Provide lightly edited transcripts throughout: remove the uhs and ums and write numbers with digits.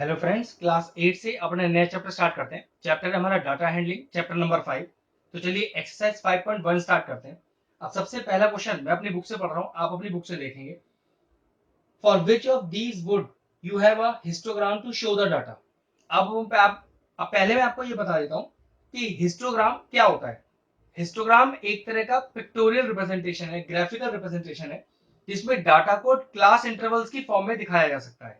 Hello friends, class 8 से अपने नया चैप्टर स्टार्ट करते हैं। चैप्टर है हमारा डाटा हैंडलिंग, चैप्टर नंबर 5। तो चलिए एक्सरसाइज 5.1 स्टार्ट करते हैं। अब सबसे पहला क्वेश्चन मैं अपनी बुक से पढ़ रहा हूँ, आप अपनी बुक से देखेंगे। For which of these would you have a histogram to show the data. अब पहले मैं आपको ये बता देता हूँ कि हिस्टोग्राम क्या होता है। हिस्टोग्राम एक तरह का पिक्टोरियल रिप्रेजेंटेशन है, ग्राफिकल रिप्रेजेंटेशन है, जिसमें डाटा को क्लास इंटरवल्स की फॉर्म में दिखाया जा सकता है।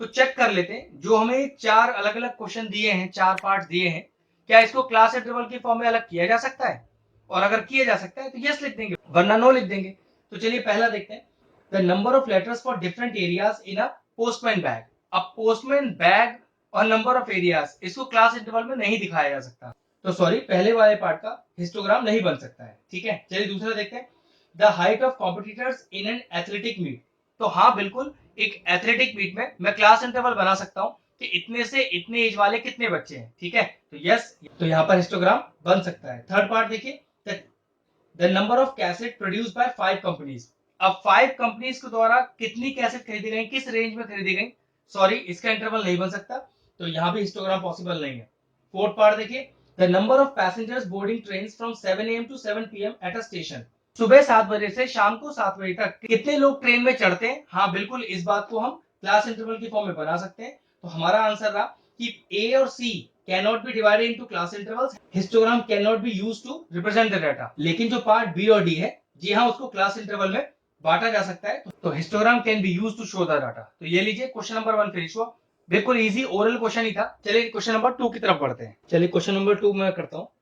तो चेक कर लेते हैं, जो हमें चार अलग अलग क्वेश्चन दिए हैं, चार पार्ट दिए हैं, क्या इसको क्लास इंटरवल की फॉर्म में अलग किया जा सकता है? और अगर किया जा सकता है तो यस लिख देंगे, वरना नो लिख देंगे। तो चलिए पहला देखते हैं। The number of letters for different areas in a postman bag. अब पोस्टमैन बैग और नंबर ऑफ एरियाज, इसको क्लास इंटरवल में नहीं दिखाया जा सकता। तो सॉरी, पहले वाले पार्ट का हिस्टोग्राम नहीं बन सकता है। ठीक है, चलिए दूसरा देखते हैं। The height of competitors in an athletic meet. तो हाँ, बिल्कुल, एक एथलेटिक मीट में मैं क्लास इंटरवल बना सकता हूँ कि इतने से इतने एज वाले कितने बच्चे हैं। ठीक है, तो यस, तो यहाँ पर हिस्टोग्राम बन सकता है। थर्ड पार्ट देखिए। The number of cassette produce by 5 companies. अब 5 कंपनीज के द्वारा कितनी कैसेट खरीदी गई, किस रेंज में खरीदी गई। सॉरी, इसका इंटरवल नहीं बन सकता, तो यहाँ भी हिस्टोग्राम पॉसिबल नहीं है। फोर्थ पार्ट देखिए। The number of passengers boarding train from 7 AM to 7 PM at a station. सुबह 7 बजे से शाम को 7 बजे तक कितने लोग ट्रेन में चढ़ते हैं। हाँ बिल्कुल, इस बात को हम क्लास इंटरवल की फॉर्म में बना सकते हैं। तो हमारा आंसर रहा कि ए और सी cannot be divided into class intervals. Histogram cannot be used to represent the data. लेकिन जो पार्ट बी और डी है, जी हाँ, उसको क्लास इंटरवल में बांटा जा सकता है। तो histogram can be use to show the data. तो ये लीजिए, क्वेश्चन नंबर 1 फिनिश हुआ। बिल्कुल इजी ओरल क्वेश्चन ही था। चलिए क्वेश्चन नंबर 2 की तरफ बढ़ते हैं। चलिए क्वेश्चन नंबर 2 मैं करता हूँ।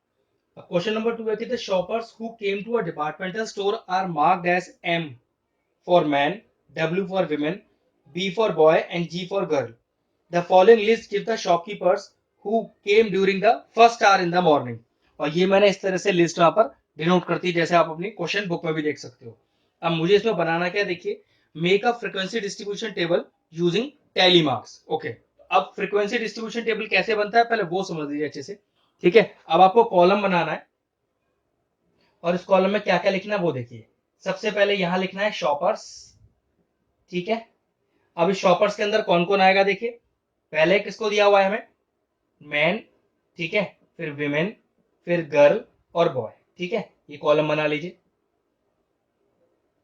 क्वेश्चन नंबर 2 है कि the shoppers who came to a departmental store are marked as M for man, W for women, B for boy and G for girl. The following list give the shopkeepers who came during the first hour in the morning. और ये मैंने इस तरह से list यहाँ पर denote करती, जैसे आप अपनी क्वेश्चन बुक में भी देख सकते हो। अब मुझे इसमें बनाना क्या, देखिए, make a frequency distribution table using tally marks. Okay, अब फ्रीक्वेंसी डिस्ट्रीब्यूशन टेबल कैसे बनता है पहले वो समझ लीजिए अच्छे से। ठीक है, अब आपको कॉलम बनाना है और इस कॉलम में क्या क्या लिखना है वो देखिए। सबसे पहले यहां लिखना है शॉपर्स। ठीक है, अब इस शॉपर्स के अंदर कौन कौन आएगा देखिए। पहले किसको दिया हुआ है हमें, मैन। ठीक है, फिर विमेन, फिर गर्ल और बॉय। ठीक है, ये कॉलम बना लीजिए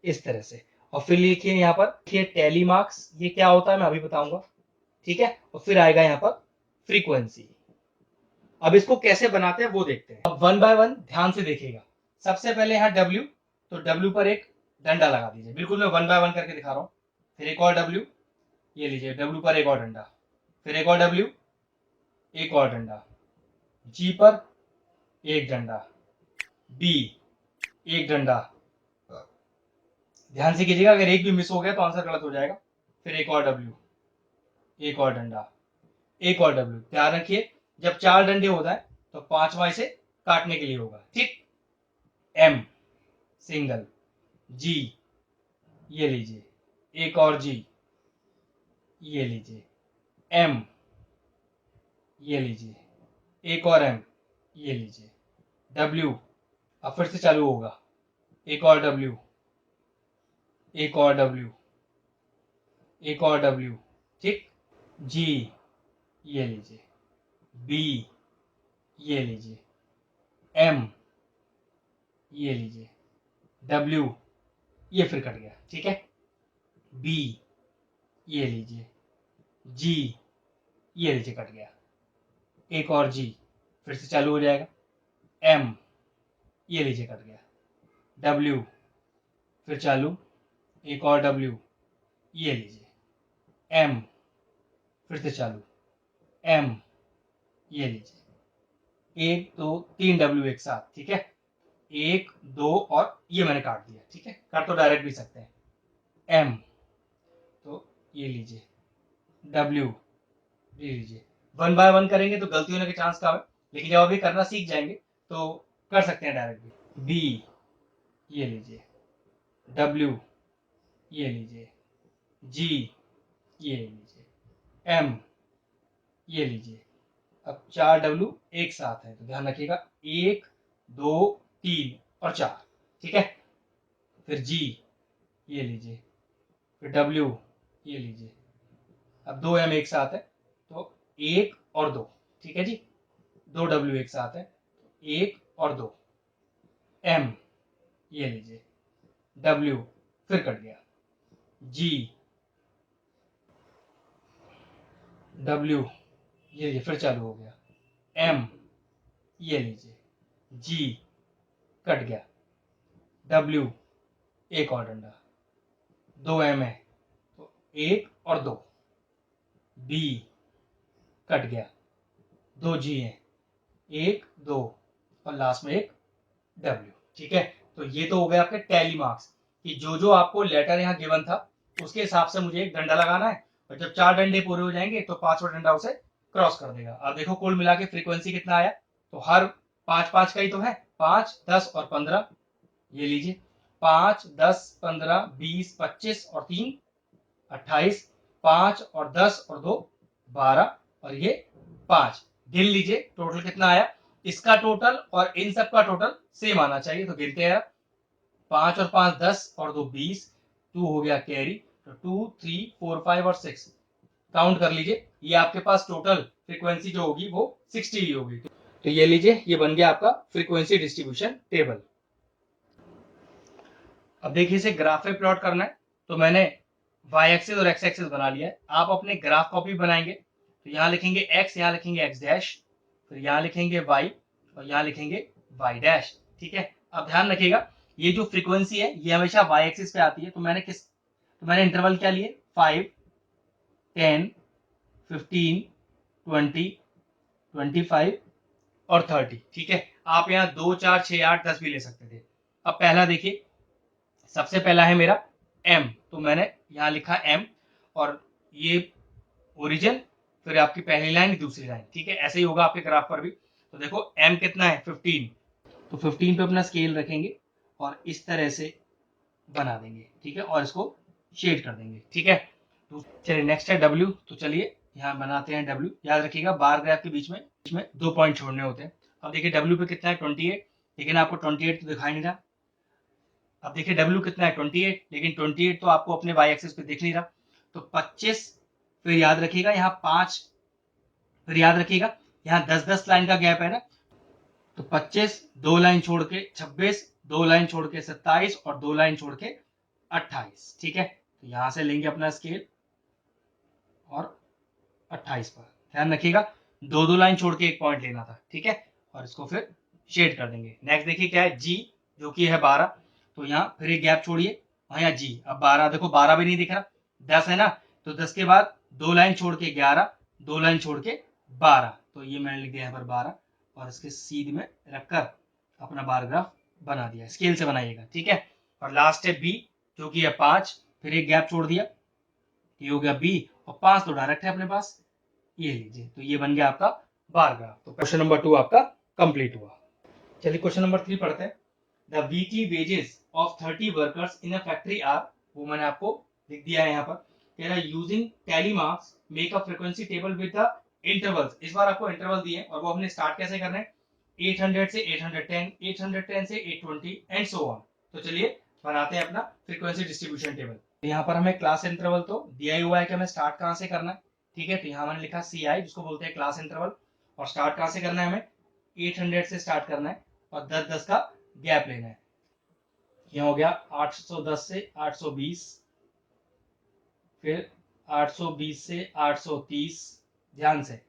इस तरह से। और फिर लिखिए यहाँ पर, देखिए टैली मार्क्स, ये क्या होता है मैं अभी बताऊंगा। ठीक है, और फिर आएगा यहाँ पर फ्रीक्वेंसी। अब इसको कैसे बनाते हैं वो देखते हैं। अब वन बाय वन ध्यान से देखिएगा। सबसे पहले यहाँ डब्ल्यू, तो डब्ल्यू पर एक डंडा लगा दीजिए। बिल्कुल मैं वन बाय वन करके दिखा रहा हूँ। फिर एक और डब्ल्यू, ये लीजिए, डब्ल्यू पर एक और डंडा। फिर एक और डब्ल्यू, एक और डंडा। जी पर एक डंडा, बी एक डंडा। ध्यान से कीजिएगा, अगर एक भी मिस हो गया तो आंसर गलत हो जाएगा। फिर एक और डब्ल्यू, एक और डंडा, एक और डब्ल्यू। ध्यान रखिए, जब 4 डंडे होता है तो 5वां इसे काटने के लिए होगा। ठीक, एम सिंगल, जी ये लीजिए, एक और जी ये लीजिए, एम ये लीजिए, एक और एम ये लीजिए, डब्ल्यू। अब फिर से चालू होगा, एक और डब्ल्यू, एक और डब्ल्यू, एक और डब्ल्यू। ठीक, जी ये लीजिए, बी ये लीजिए, एम ये लीजिए, डब्ल्यू ये फिर कट गया। ठीक है, बी ये लीजिए, जी ये लीजिए, कट गया। एक और जी, फिर से चालू हो जाएगा, एम ये लीजिए, कट गया। डब्ल्यू फिर चालू, एक और डब्ल्यू ये लीजिए, एम फिर से चालू, एम ये लीजिए, एक दो तीन डब्ल्यू एक साथ। ठीक है, एक दो और ये मैंने काट दिया। ठीक है, काट तो डायरेक्ट भी सकते हैं। एम, तो ये लीजिए, डब्ल्यू ये लीजिए। वन बाय वन करेंगे तो गलती होने के चांस कम है, लेकिन जब अभी करना सीख जाएंगे तो कर सकते हैं डायरेक्ट भी। बी ये लीजिए, डब्ल्यू ये लीजिए, जी ये लीजिए, एम ये लीजिए। अब 4 डब्ल्यू एक साथ है तो ध्यान रखिएगा, 1 2 3 और 4। ठीक है, फिर जी ये लीजिए, फिर डब्ल्यू ये लीजिए। अब 2 एम एक साथ है तो 1 और 2, ठीक है जी, 2 W एक साथ है, 1 और 2, M ये लीजिए, W फिर कट गया, G W ये लीजिए फिर चालू हो गया, M ये लीजिए, G कट गया, W एक और डंडा, 2 M है तो 1 और 2, B कट गया, 2 G है, 1 2 और लास्ट में एक W, ठीक है। तो ये तो हो गए आपके टैली मार्क्स कि जो जो आपको लेटर यहाँ गिवन था उसके हिसाब से मुझे एक डंडा लगाना है, और जब 4 डंडे पूरे हो जाएंगे तो 5वां डंडा उसे क्रॉस कर देगा। अब देखो कुल मिला के फ्रीक्वेंसी कितना आया, तो हर 5 का ही तो है, 5 10 और 15, ये लीजिए 5 10 15 20 25 और 3 28, 5 और 10 और 2 12 और ये 5, गिन लीजिए टोटल कितना आया, इसका टोटल और इन सब का टोटल सेम आना चाहिए, तो गिनते हैं 5 और 5 10 और 2 20, 2 हो गया कैरी, तो 2 3 4 5 और 6 काउंट कर लीजिए, ये आपके पास टोटल फ्रीक्वेंसी जो होगी वो 60 ही होगी। तो ये लीजिए ये बन गया आपका फ्रीक्वेंसी डिस्ट्रीब्यूशन टेबल। अब देखिए इसे ग्राफ में प्लॉट करना है, तो मैंने y एक्सिस और x एक्सिस बना लिया है, आप अपने ग्राफ कॉपी बनाएंगे तो यहाँ लिखेंगे x, यहाँ लिखेंगे x डैश, फिर यहाँ लिखेंगे y और यहाँ लिखेंगे y डैश, ठीक है। अब ध्यान रखिएगा ये जो फ्रीक्वेंसी है ये हमेशा y एक्सिस पे आती है, तो मैंने इंटरवल क्या लिए, 5 10 15 20 25 और 30, ठीक है। आप यहाँ 2 4 6 8 10 भी ले सकते थे। अब पहला देखिए, सबसे पहला है मेरा m, तो मैंने यहाँ लिखा m और ये ओरिजिन, फिर आपकी पहली लाइन दूसरी लाइन, ठीक है। ऐसे ही होगा आपके ग्राफ पर भी। तो देखो m कितना है 15, तो 15 पे अपना स्केल रखेंगे और इस तरह से बना देंगे, ठीक है, और इसको शेड कर देंगे, ठीक है। तो चलिए नेक्स्ट है w, तो चलिए यहाँ बनाते हैं w। याद रखिएगा बार ग्राफ के बीच में 2 पॉइंट छोड़ने होते हैं। अब देखिए w पे कितना है 28, लेकिन आपको 28 तो दिखाई नहीं रहा। अब देखिए W कितना है 28, लेकिन 28 तो आपको अपने y एक्सिस पे दिख नहीं रहा, तो 25, फिर याद रखिएगा यहाँ 5, फिर याद रखिएगा यहाँ 10 लाइन का गैप है ना, तो 25 2 लाइन छोड़ के 26, 2 लाइन छोड़ के 27 और 2 लाइन छोड़ के 28, ठीक है। तो यहाँ से लेंगे अपना स्केल और 28 पर ध्यान रखिएगा 2 लाइन छोड़ के एक पॉइंट लेना था, ठीक है, और इसको फिर शेड कर देंगे। नेक्स्ट देखिए क्या है G, जो कि है 12, तो यहाँ फिर एक गैप छोड़िए और यहाँ G, अब 12 देखो 12 भी नहीं दिख रहा, 10 है ना, तो 10 के बाद 2 लाइन छोड़ के 11, 2 लाइन छोड़ के 12, तो ये मैंने लिख दिया यहाँ पर 12 और इसके सीध में रखकर अपना बार ग्राफ बना दिया, स्केल से बनाइएगा, ठीक है। और लास्ट है B, जो कि है 5, फिर एक गैप छोड़ दिया, ये हो गया B और 5 तो डायरेक्ट है अपने पास, ये लीजिए, तो ये बन गया आपका बार ग्राफ। तो क्वेश्चन नंबर 2 आपका कंप्लीट हुआ। चलिए क्वेश्चन नंबर 3 पढ़ते हैं। The weekly wages of 30 workers in a factory are, वो मैंने आपको लिख दिया है यहाँ पर, कह रहा है using tally marks make a frequency table with the intervals. इस बार आपको इंटरवल दिए और वो हमने स्टार्ट कैसे करना है, 800 से 810, 810 से 820 एंड सो ऑन। तो चलिए बनाते हैं अपना फ्रीक्वेंसी डिस्ट्रीब्यूशन टेबल। तो यहाँ पर हमें क्लास इंटरवल तो दिया ही हुआ है कि हमें स्टार्ट कहाँ से करना है, ठीक है। तो यहाँ मैंने लिखा CI, जिसको बोलते हैं क्लास इंटरवल, और स्टार्ट कहाँ से करना है, हमें 800 से स्टार्ट करना है और 10-10 का गैप लेना है। यहाँ हो गया 810 से 820, फिर 820 से 830, ध्यान से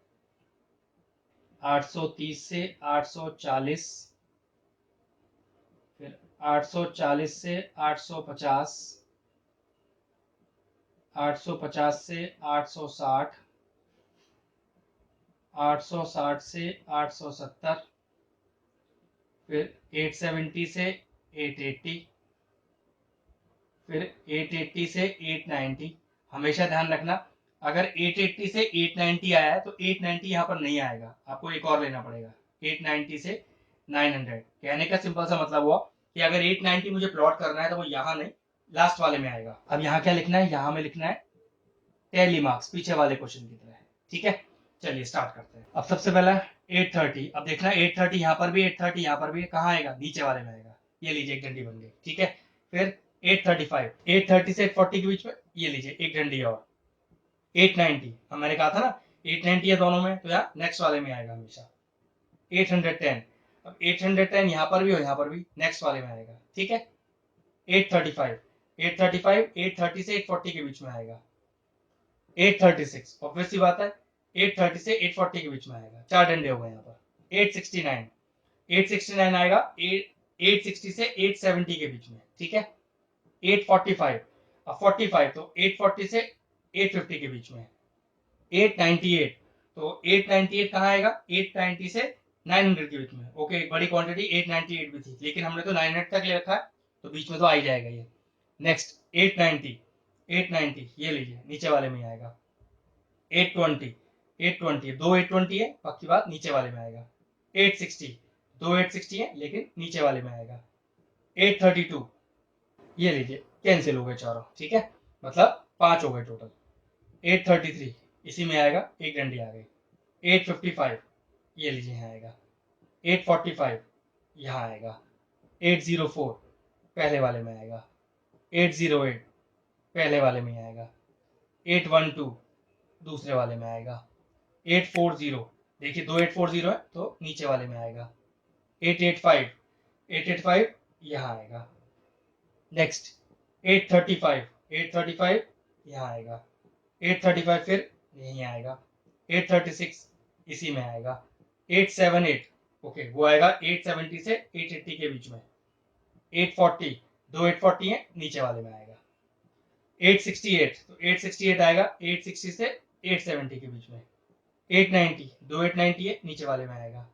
830 से 840, फिर 840 से 850, 850 से 860, 860 से 870, फिर 870 से 880, फिर 880 से 890। हमेशा ध्यान रखना अगर 880 से 890 आया है तो 890 यहाँ पर नहीं आएगा, आपको एक और लेना पड़ेगा 890 से 900। कहने का सिंपल सा मतलब हुआ कि अगर 890 मुझे प्लॉट करना है तो वो यहाँ नहीं, लास्ट वाले में आएगा। अब यहाँ क्या लिखना है, यहाँ में लिखना है टैली मार्क्स, पीछे वाले क्वेश्चन की तरह, ठीक है। चलिए स्टार्ट करते हैं। अब सबसे पहला 830, अब देखना 830 यहाँ पर भी, 830 यहाँ पर भी, कहाँ आएगा, नीचे वाले में आएगा, ये लीजिए एक डंडी बन गई, ठीक है। फिर 835, 830 से 840 के बीच में, ये लीजिए एक डंडी और 890, हम मैंने कहा था ना 890 है दोनों में, तो यहाँ नेक्स्ट वाले में आएगा हमेशा 810। अब 810 यहाँ पर भी और यहाँ पर भी नेक्स्ट वाले में आएगा, ठीक है। 835, 830 से 840 के बीच में आएगा। 836 ऑब्वियस सी बात है, 830 से 840 के बीच में आएगा, 4 डंडे हो गए यहाँ पर। 869, 869 आएगा 860 से 870 के बीच में, ठीक है। 845, अब 45 तो 840 से 850 के बीच में। 898, तो 898 कहाँ आएगा, 890 से 900 के बीच में। ओके, एक बड़ी क्वांटिटी 898 भी थी, लेकिन हमने तो 900 तक ले रखा है, तो बीच में तो आ ही जाएगा ये। नेक्स्ट 890, 890 ये लीजिए नीचे वाले में आएगा। 820, 820 दो 820 है, पक्की बात नीचे वाले में आएगा। 860, दो 860 है लेकिन नीचे वाले में आएगा। 832 ये लीजिए कैंसिल हो गए चारों, ठीक है, मतलब 5 हो गए टोटल। 833 इसी में आएगा, एक डंडी आ गई। 855 ये लीजिए यहाँ आएगा। 845 यहाँ आएगा। 804 पहले वाले में आएगा। 808 पहले वाले में आएगा। 812 दूसरे वाले में आएगा। 840 देखिए दो 840 है तो नीचे वाले में आएगा। 885, 885 यहाँ आएगा। नेक्स्ट 835, 835 यहाँ आएगा। 835 फिर यहीं आएगा। 836 इसी में आएगा। 878 ओके वो आएगा 870 से 880 के बीच में। 840 दो 840 है नीचे वाले में आएगा। 868 तो 868 आएगा 860 से 870 के बीच में। 890 दो 890 है नीचे वाले में आएगा।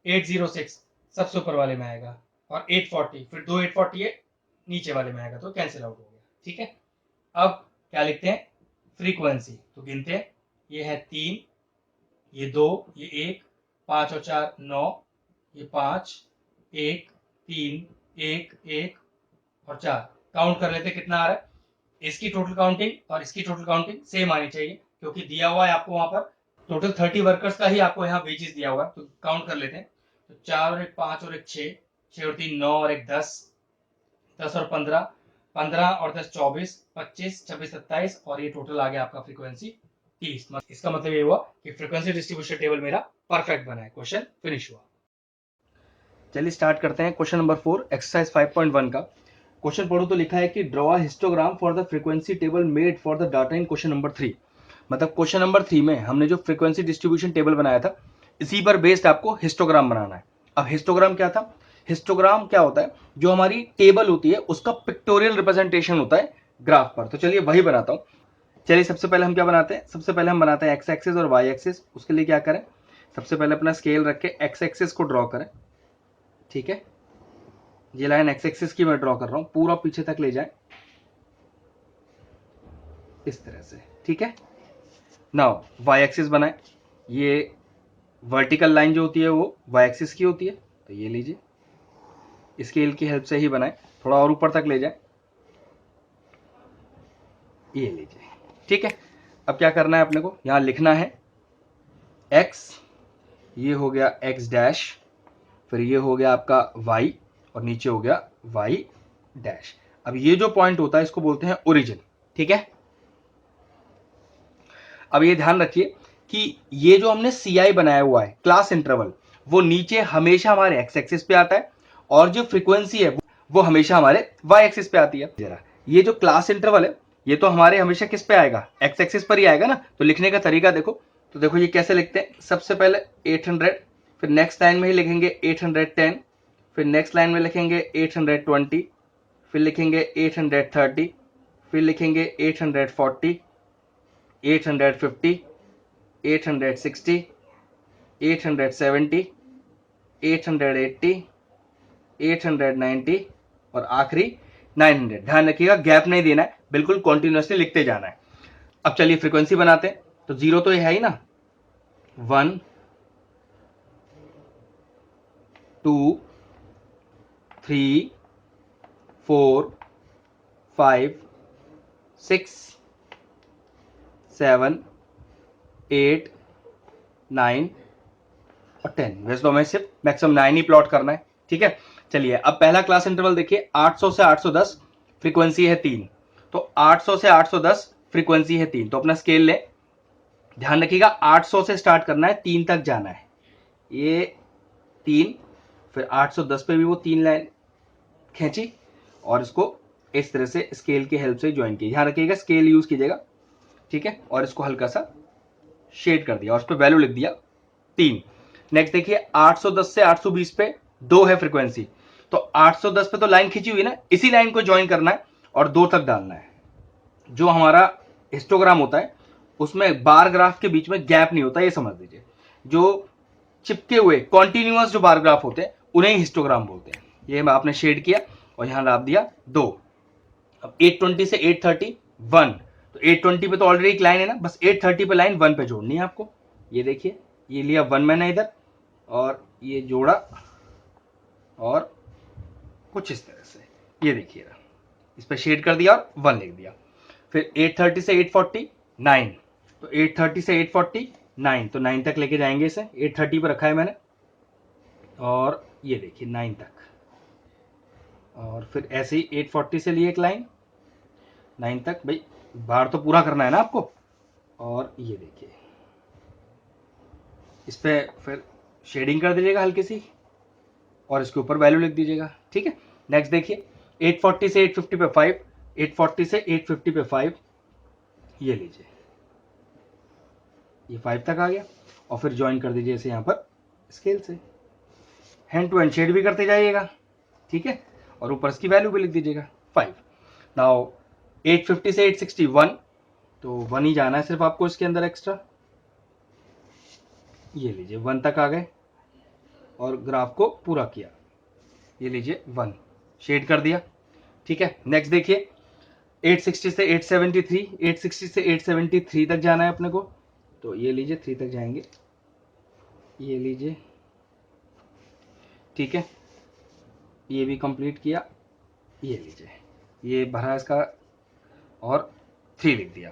806 सबसे ऊपर वाले में आएगा। और 840 फिर दो 840 है नीचे वाले में आएगा, तो कैंसिल आउट हो गया, ठीक है। अब क्या लिखते हैं, फ्रीक्वेंसी, तो गिनते हैं, ये है 3, ये 2, ये 1, 5 और 4 9, ये 5, 1, 3, 1, 1 और 4, काउंट कर लेते कितना आ रहा है। इसकी टोटल काउंटिंग और इसकी टोटल काउंटिंग सेम आनी चाहिए, क्योंकि दिया हुआ है आपको वहां पर टोटल 30 वर्कर्स का ही आपको यहाँ वेजेस दिया हुआ है, तो काउंट कर लेते हैं। तो 4 और 1 5 और 1 6, 6 और 3 9 और 1 10, 10 और 15, 15 और 10 24, 25 26 27 और ये टोटल आ गया आपका फ्रीक्वेंसी 30। इसका मतलब ये हुआ कि फ्रीक्वेंसी डिस्ट्रीब्यूशन टेबल मेरा परफेक्ट बना है। क्वेश्चन फिनिश हुआ। चलिए स्टार्ट करते हैं क्वेश्चन नंबर 4 एक्सरसाइज 5.1 का। क्वेश्चन पढ़ो तो लिखा है कि draw a histogram for the frequency table made for the data in question number 3। मतलब क्वेश्चन नंबर 3 में हमने जो फ्रीक्वेंसी डिस्ट्रीब्यूशन टेबल बनाया था, इसी पर बेस्ड आपको हिस्टोग्राम बनाना है। अब हिस्टोग्राम क्या था, हिस्टोग्राम क्या होता है, जो हमारी टेबल होती है उसका पिक्टोरियल रिप्रेजेंटेशन होता है ग्राफ पर। तो चलिए वही बनाता हूँ। चलिए सबसे पहले हम क्या बनाते हैं, सबसे पहले हम बनाते हैं एक्स एक्सिस और वाई एक्सिस। उसके लिए क्या करें, सबसे पहले अपना स्केल रख के एक्स एक्सिस को ड्रॉ करें, ठीक है। ये लाइन एक्स एक्सिस की मैं ड्रॉ कर रहा हूं, पूरा पीछे तक ले जाए इस तरह से, ठीक है। नाउ वाई एक्सिस बनाए, ये वर्टिकल लाइन जो होती है वो वाई एक्सिस की होती है, तो ये लीजिए स्केल की हेल्प से ही बनाए, थोड़ा और ऊपर तक ले जाए, ये लीजिए, ठीक है। अब क्या करना है अपने को, यहां लिखना है x, ये हो गया x डैश, फिर ये हो गया आपका y और नीचे हो गया y डैश। अब ये जो पॉइंट होता है इसको बोलते हैं ओरिजिन, ठीक है। अब ये ध्यान रखिए कि ये जो हमने CI बनाया हुआ है क्लास इंटरवल, वो नीचे हमेशा हमारे एक्स एक्सिस पे आता है, और जो फ्रीक्वेंसी है वो हमेशा हमारे वाई एक्सिस पे आती है। जरा ये जो क्लास इंटरवल है ये तो हमारे हमेशा किस पे आएगा, एक्स एक्सिस पर ही आएगा ना। तो लिखने का तरीका देखो, तो देखो ये कैसे लिखते हैं, सबसे पहले 800, फिर नेक्स्ट लाइन में ही लिखेंगे 810, फिर नेक्स्ट लाइन में लिखेंगे 820, फिर लिखेंगे 830, फिर लिखेंगे 840, 850, 860, 870, 880, 890 और आखिरी 900। ध्यान रखिएगा गैप नहीं देना है, बिल्कुल कॉन्टिन्यूसली लिखते जाना है। अब चलिए फ्रीक्वेंसी बनाते हैं। तो जीरो तो ये है ही ना, 1 2 3 4 5 6 7 8 9 और 10। वैसे तो हमें सिर्फ मैक्सिमम 9 ही प्लॉट करना है, ठीक है। चलिए अब पहला क्लास इंटरवल देखिए, 800 से 810 फ्रीक्वेंसी है 3, तो 800 से 810 फ्रीक्वेंसी है 3, तो अपना स्केल ले, ध्यान रखिएगा 800 से स्टार्ट करना है, 3 तक जाना है, ये 3, फिर 810 पे भी वो 3 लाइन खींची और इसको इस तरह से स्केल की हेल्प से ज्वाइन किया। ध्यान रखिएगा स्केल यूज कीजिएगा, ठीक है, और इसको हल्का सा शेड कर दिया और उस पर वैल्यू लिख दिया 3। नेक्स्ट देखिए 810 से 820 पे 2 है फ्रीक्वेंसी, तो 810 पे तो लाइन खींची हुई ना, इसी लाइन को ज्वाइन करना है और 2 तक डालना है। जो हमारा हिस्टोग्राम होता है उसमें बार ग्राफ के बीच में गैप नहीं होता, ये समझ लीजिए। जो चिपके हुए कॉन्टिन्यूअस जो बार ग्राफ होते हैं उन्हें हिस्टोग्राम बोलते हैं। ये आपने शेड किया और यहां डाल दिया 2। अब 820 से 830 1, तो 820 पे तो ऑलरेडी एक लाइन है ना, बस 830 पे लाइन 1 पे जोड़नी है आपको। ये देखिए ये लिया 1 मैंने इधर और ये जोड़ा और कुछ इस तरह से, ये देखिए इस पे शेड कर दिया और 1 लिख दिया। फिर 830 से 840 9, तो 830 से 840 9, तो 9 तक लेके जाएंगे इसे, 830 पे रखा है मैंने और ये देखिए 9 तक, और फिर ऐसे ही 840 से लिए एक लाइन 9 तक, भाई बार तो पूरा करना है ना आपको, और ये देखिए इस पे फिर शेडिंग कर दीजिएगा हल्की सी और इसके ऊपर वैल्यू लिख दीजिएगा, ठीक है। नेक्स्ट देखिए 840 से 850 पे 5, 840 से 850 पे 5, ये लीजिए ये 5 तक आ गया और फिर ज्वाइन कर दीजिए इसे यहाँ पर स्केल से, हैंड टू हैंड शेड भी करते जाइएगा, ठीक है, और ऊपर इसकी वैल्यू भी लिख दीजिएगा 5। नाउ 850 से 861, तो 1 ही जाना है सिर्फ आपको इसके अंदर एक्स्ट्रा, ये लीजिए 1 तक आ गए और ग्राफ को पूरा किया, ये लीजिए 1 शेड कर दिया, ठीक है। नेक्स्ट देखिए 860 से 873, 860 से 873 तक जाना है अपने को, तो ये लीजिए 3 तक जाएंगे, ये लीजिए, ठीक है, ये भी कंप्लीट किया, ये लीजिए ये भरा इसका और 3 लिख दिया।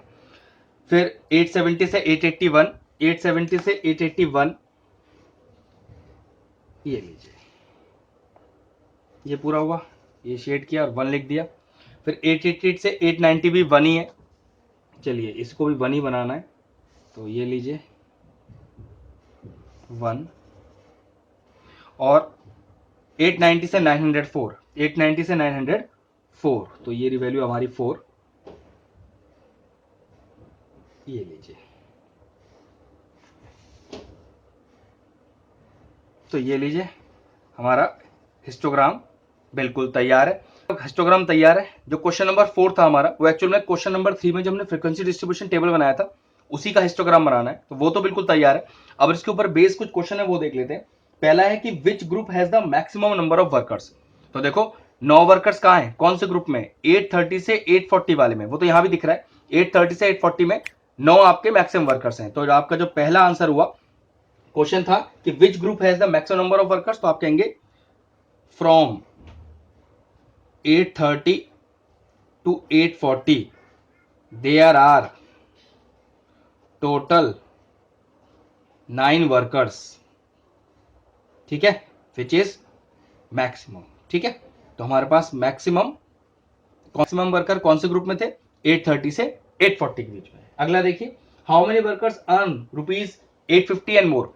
फिर 870 से 881, 870 से 881, ये लीजिए ये पूरा हुआ, ये शेड किया और 1 लिख दिया। फिर 888 से 890 भी 1 ही है, चलिए इसको भी 1 ही बनाना है, तो ये लीजिए 1, और 890 से 904, 890 से 904, तो ये वैल्यू हमारी 4, ये लीजिए, तो ये लीजिए हमारा हिस्टोग्राम बिल्कुल तैयार है। हिस्टोग्राम तैयार है। जो क्वेश्चन नंबर 4 था हमारा, वो एक्चुअल में क्वेश्चन नंबर 3 में जो हमने फ्रीक्वेंसी डिस्ट्रीब्यूशन टेबल बनाया था उसी का हिस्टोग्राम बनाना है, तो वो तो बिल्कुल तैयार है। अब इसके ऊपर बेस कुछ क्वेश्चन है वो देख लेते हैं। पहला है कि which group has the maximum number of workers, तो देखो 9 वर्कर्स कहाँ है, कौन से ग्रुप में, 830 से 840 वाले में, वो तो यहां भी दिख रहा है 830 से 840 में 9 आपके मैक्सिमम वर्कर्स हैं। तो आपका जो पहला आंसर हुआ, क्वेश्चन था कि which group has the maximum number of workers, तो आप कहेंगे from 830 to 840 there are total 9 workers, ठीक है, विच इज मैक्सिमम, ठीक है। तो हमारे पास मैक्सिमम वर्कर कौन से ग्रुप में थे, 830 से 840 के बीच में। अगला देखिए how many workers earn rupees 850 and more,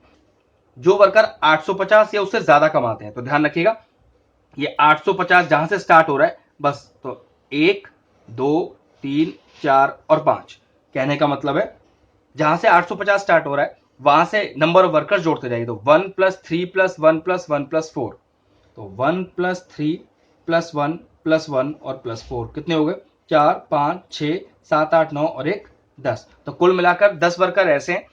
जो वर्कर 850 या उससे ज्यादा कमाते हैं, तो ध्यान रखिएगा ये 850 जहां से स्टार्ट हो रहा है बस, तो 1 2 3 4 और 5, कहने का मतलब है जहां से 850 स्टार्ट हो रहा है वहां से नंबर ऑफ वर्कर्स जोड़ते जाइए, तो 1 + 3 + 1 + 1 + 4, तो 1 + 3 + 1 + 1 और +4 कितने हो गए, 4 5 6 7 8 9 और 1 10, तो कुल मिलाकर 10 वर्कर ऐसे हैं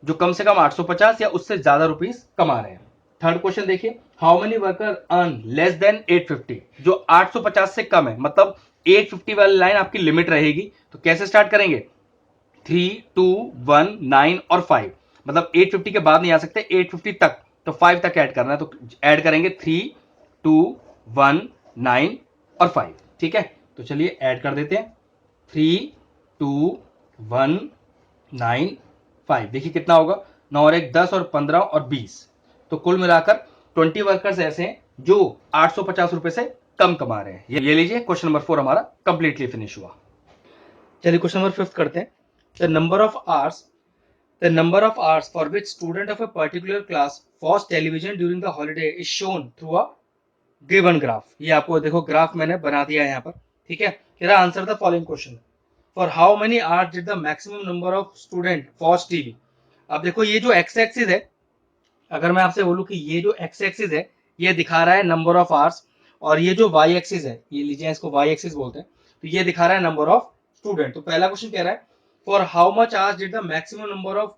जो कम से कम 850 या उससे ज्यादा रुपीस कमा रहे हैं। थर्ड क्वेश्चन देखिए how many worker earn less than 850, जो 850 से कम है, मतलब 850 वाली लाइन आपकी लिमिट रहेगी, तो कैसे स्टार्ट करेंगे, 3 2 1 9 और 5, मतलब 850 के बाद नहीं आ सकते, 850 तक, तो 5 तक ऐड करना है, तो ऐड करेंगे 3 2 1 9 और 5, ठीक है। तो चलिए ऐड कर देते हैं 3 2 1 9 5, देखिए कितना होगा, 9 और 1 10 और 15 और 20, तो कुल मिलाकर 20 वर्कर्स ऐसे हैं जो 850 रुपए से कम कमा रहे हैं। ये लीजिए क्वेश्चन नंबर 4 हमारा कंप्लीटली फिनिश हुआ। चलिए क्वेश्चन नंबर 5 करते हैं। The number of hours The number of hours for which student of a particular class watch television during the holiday is shown through a given graph. ये आपको देखो graph मैंने बना दिया है यहाँ पर, ठीक है। कह रहा answer the following question. For how many hours did the maximum number of student watch TV. अब देखो ये जो एक्स एक्सिस है, अगर मैं आपसे बोलूं कि ये जो एक्स एक्सिस है ये दिखा रहा है नंबर ऑफ आवर्स, और ये जो वाई एक्सिस है, ये लीजिए इसको वाई एक्सिस बोलते हैं, तो ये दिखा रहा है नंबर ऑफ स्टूडेंट। तो पहला क्वेश्चन कह रहा है for how much hours did the maximum number of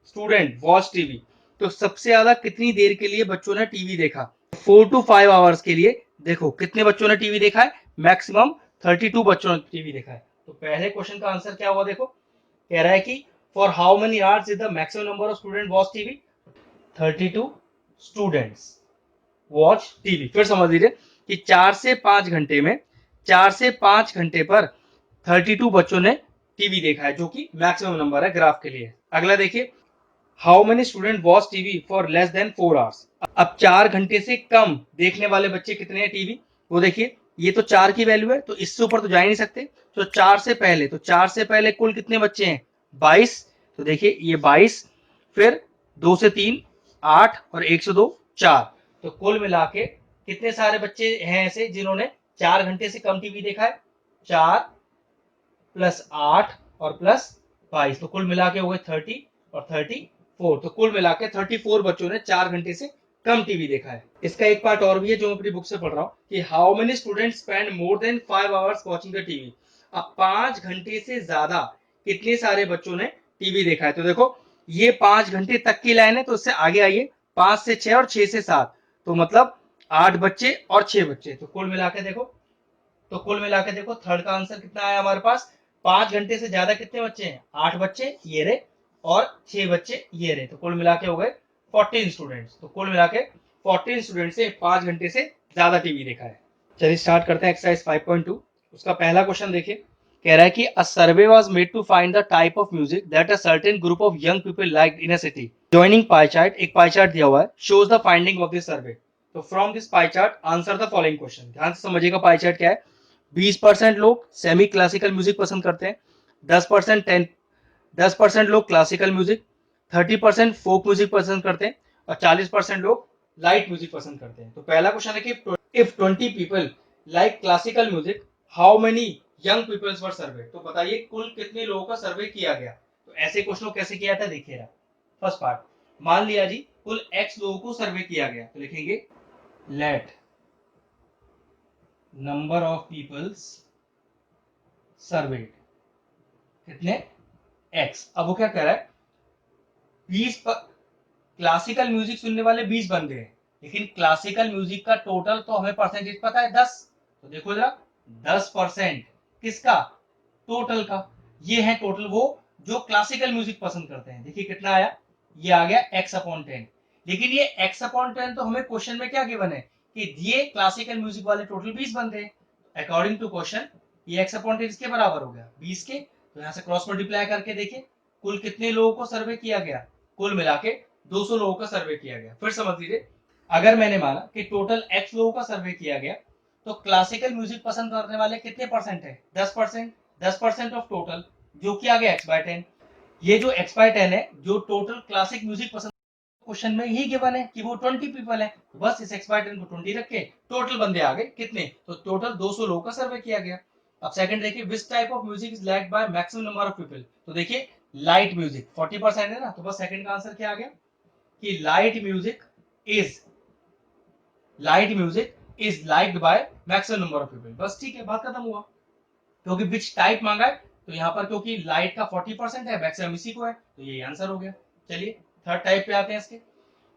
student watch TV. तो सबसे ज्यादा कितनी देर के लिए बच्चों ने टीवी देखा? 4 to 5 आवर्स के लिए। देखो कितने बच्चों ने टीवी देखा है? मैक्सिमम 32 बच्चों ने टीवी देखा है। तो पहले क्वेश्चन का आंसर क्या हुआ? देखो कह रहा है कि for how many hours is the maximum number of student watch TV. 32 students watch TV. फिर समझ लीजिए कि 4 से 5 घंटे में, 4 से 5 घंटे पर 32 बच्चों ने टीवी देखा है, जो कि मैक्सिमम नंबर है ग्राफ के लिए। अगला देखिए how many student watch TV for less than 4 hours. अब 4 घंटे से कम देखने वाले बच्चे कितने हैं टीवी? वो देखिए ये तो 4 की वैल्यू है, तो इससे ऊपर तो जा ही नहीं सकते। तो 4 से पहले कुल कितने बच्चे हैं? 22। तो देखिए ये 22, फिर 2 से 3 8 और 1 से 2 4। तो कुल मिला के कितने सारे बच्चे हैं ऐसे जिन्होंने 4 घंटे से कम टीवी देखा है? 4 + 8 और +22, तो कुल मिला के हो गए 30 और 34। तो कुल मिला के 34 बच्चों ने 4 घंटे से कम टीवी देखा है। इसका एक पार्ट और भी है जो मैं अपनी बुक से पढ़ रहा हूँ कि how many student spend more than 5 hours watching the TV. अब 5 घंटे से ज्यादा कितने सारे बच्चों ने टीवी देखा है? तो देखो ये 5 घंटे तक की लाइन है, तो उससे आगे आइए 5 से 6 और 6 से 7, तो मतलब 8 बच्चे और 6 बच्चे। तो कुल मिला के देखो, थर्ड का आंसर कितना आया हमारे पास? 5 घंटे से ज्यादा कितने बच्चे हैं? 8 बच्चे ये रे, और 6 बच्चे ये रे। तो कुल मिला के हो गए 14 स्टूडेंट्स। तो कुल मिला के 14 स्टूडेंट से 5 घंटे से ज्यादा टीवी देखा है। चलिए स्टार्ट करते हैं एक्सरसाइज 5.2। उसका पहला क्वेश्चन देखिए, कह रहा है कि a survey was made to find the type of music that a certain group of young people like in a city. Joining pie chart, एक पाई चार्ट दिया हुआ है, shows the finding of this survey. तो from this pie chart answer the following question. ध्यान से समझिएगा pie chart क्या है। 20% लोग सेमी क्लासिकल म्यूजिक पसंद करते हैं, 10% 10% लोग क्लासिकल म्यूजिक, 30% फोक म्यूजिक पसंद करते हैं, और 40% लोग लाइट म्यूजिक पसंद करते हैं। तो पहला क्वेश्चन है कि if 20 people like classical music how many young peoples were survey. तो बताइए कुल कितने लोगों का सर्वे किया गया। तो ऐसे क्वेश्चन को कैसे किया था देखिएगा। फर्स्ट पार्ट, मान लिया जी कुल x लोगों को सर्वे किया गया, तो लिखेंगे let number of peoples served कितने? x। अब वो क्या कह रहा है, 20 क्लासिकल म्यूजिक सुनने वाले 20 बंदे हैं, लेकिन क्लासिकल म्यूजिक का टोटल तो हमें परसेंटेज पता है 10। तो देखो जरा 10% किसका? टोटल का। ये है टोटल वो जो क्लासिकल म्यूजिक पसंद करते हैं। देखिए कितना आया, ये आ गया x/10। लेकिन ये x/10 तो हमें क्वेश्चन में क्या गिवन है कि ये क्लासिकल म्यूजिक वाले टोटल 20 बंदे हैं। अकॉर्डिंग टू क्वेश्चन ये x/10 इसके बराबर हो गया 20 के। तो यहाँ से क्रॉस मल्टीप्लाई करके देखिए कुल कितने लोगों को सर्वे किया गया। कुल मिला के 200 लोगों का सर्वे किया गया। फिर समझ लीजिए अगर मैंने माना कि टोटल x लोगों का सर्वे किया गया, तो क्लासिकल म्यूजिक पसंद करने वाले कितने परसेंट है? 10%। 10% ऑफ टोटल, जो कि आ गया x/10। ये जो x/10 है जो टोटल क्लासिक म्यूजिक पसंद, क्वेश्चन में यही गिवन है कि वो 20 पीपल है, तो बस इस x/10 को 20 रख के टोटल बंदे आ गए कितने? तो टोटल 200 लोगों का सर्वे किया गया। अब सेकंड देखिए, which type of music is liked by maximum number of people. तो देखिए लाइट म्यूजिक 40% है ना, तो बस सेकंड का आंसर क्या आ गया कि light music is liked by maximum number of people. बस ठीक है, बात खत्म हुआ। क्योंकि विच टाइप मांगा है, तो यहाँ पर क्योंकि लाइट का 40% है, मैक्सिमम इसी को है, तो ये आंसर हो गया। चलिए थर्ड टाइप पे आते हैं इसके।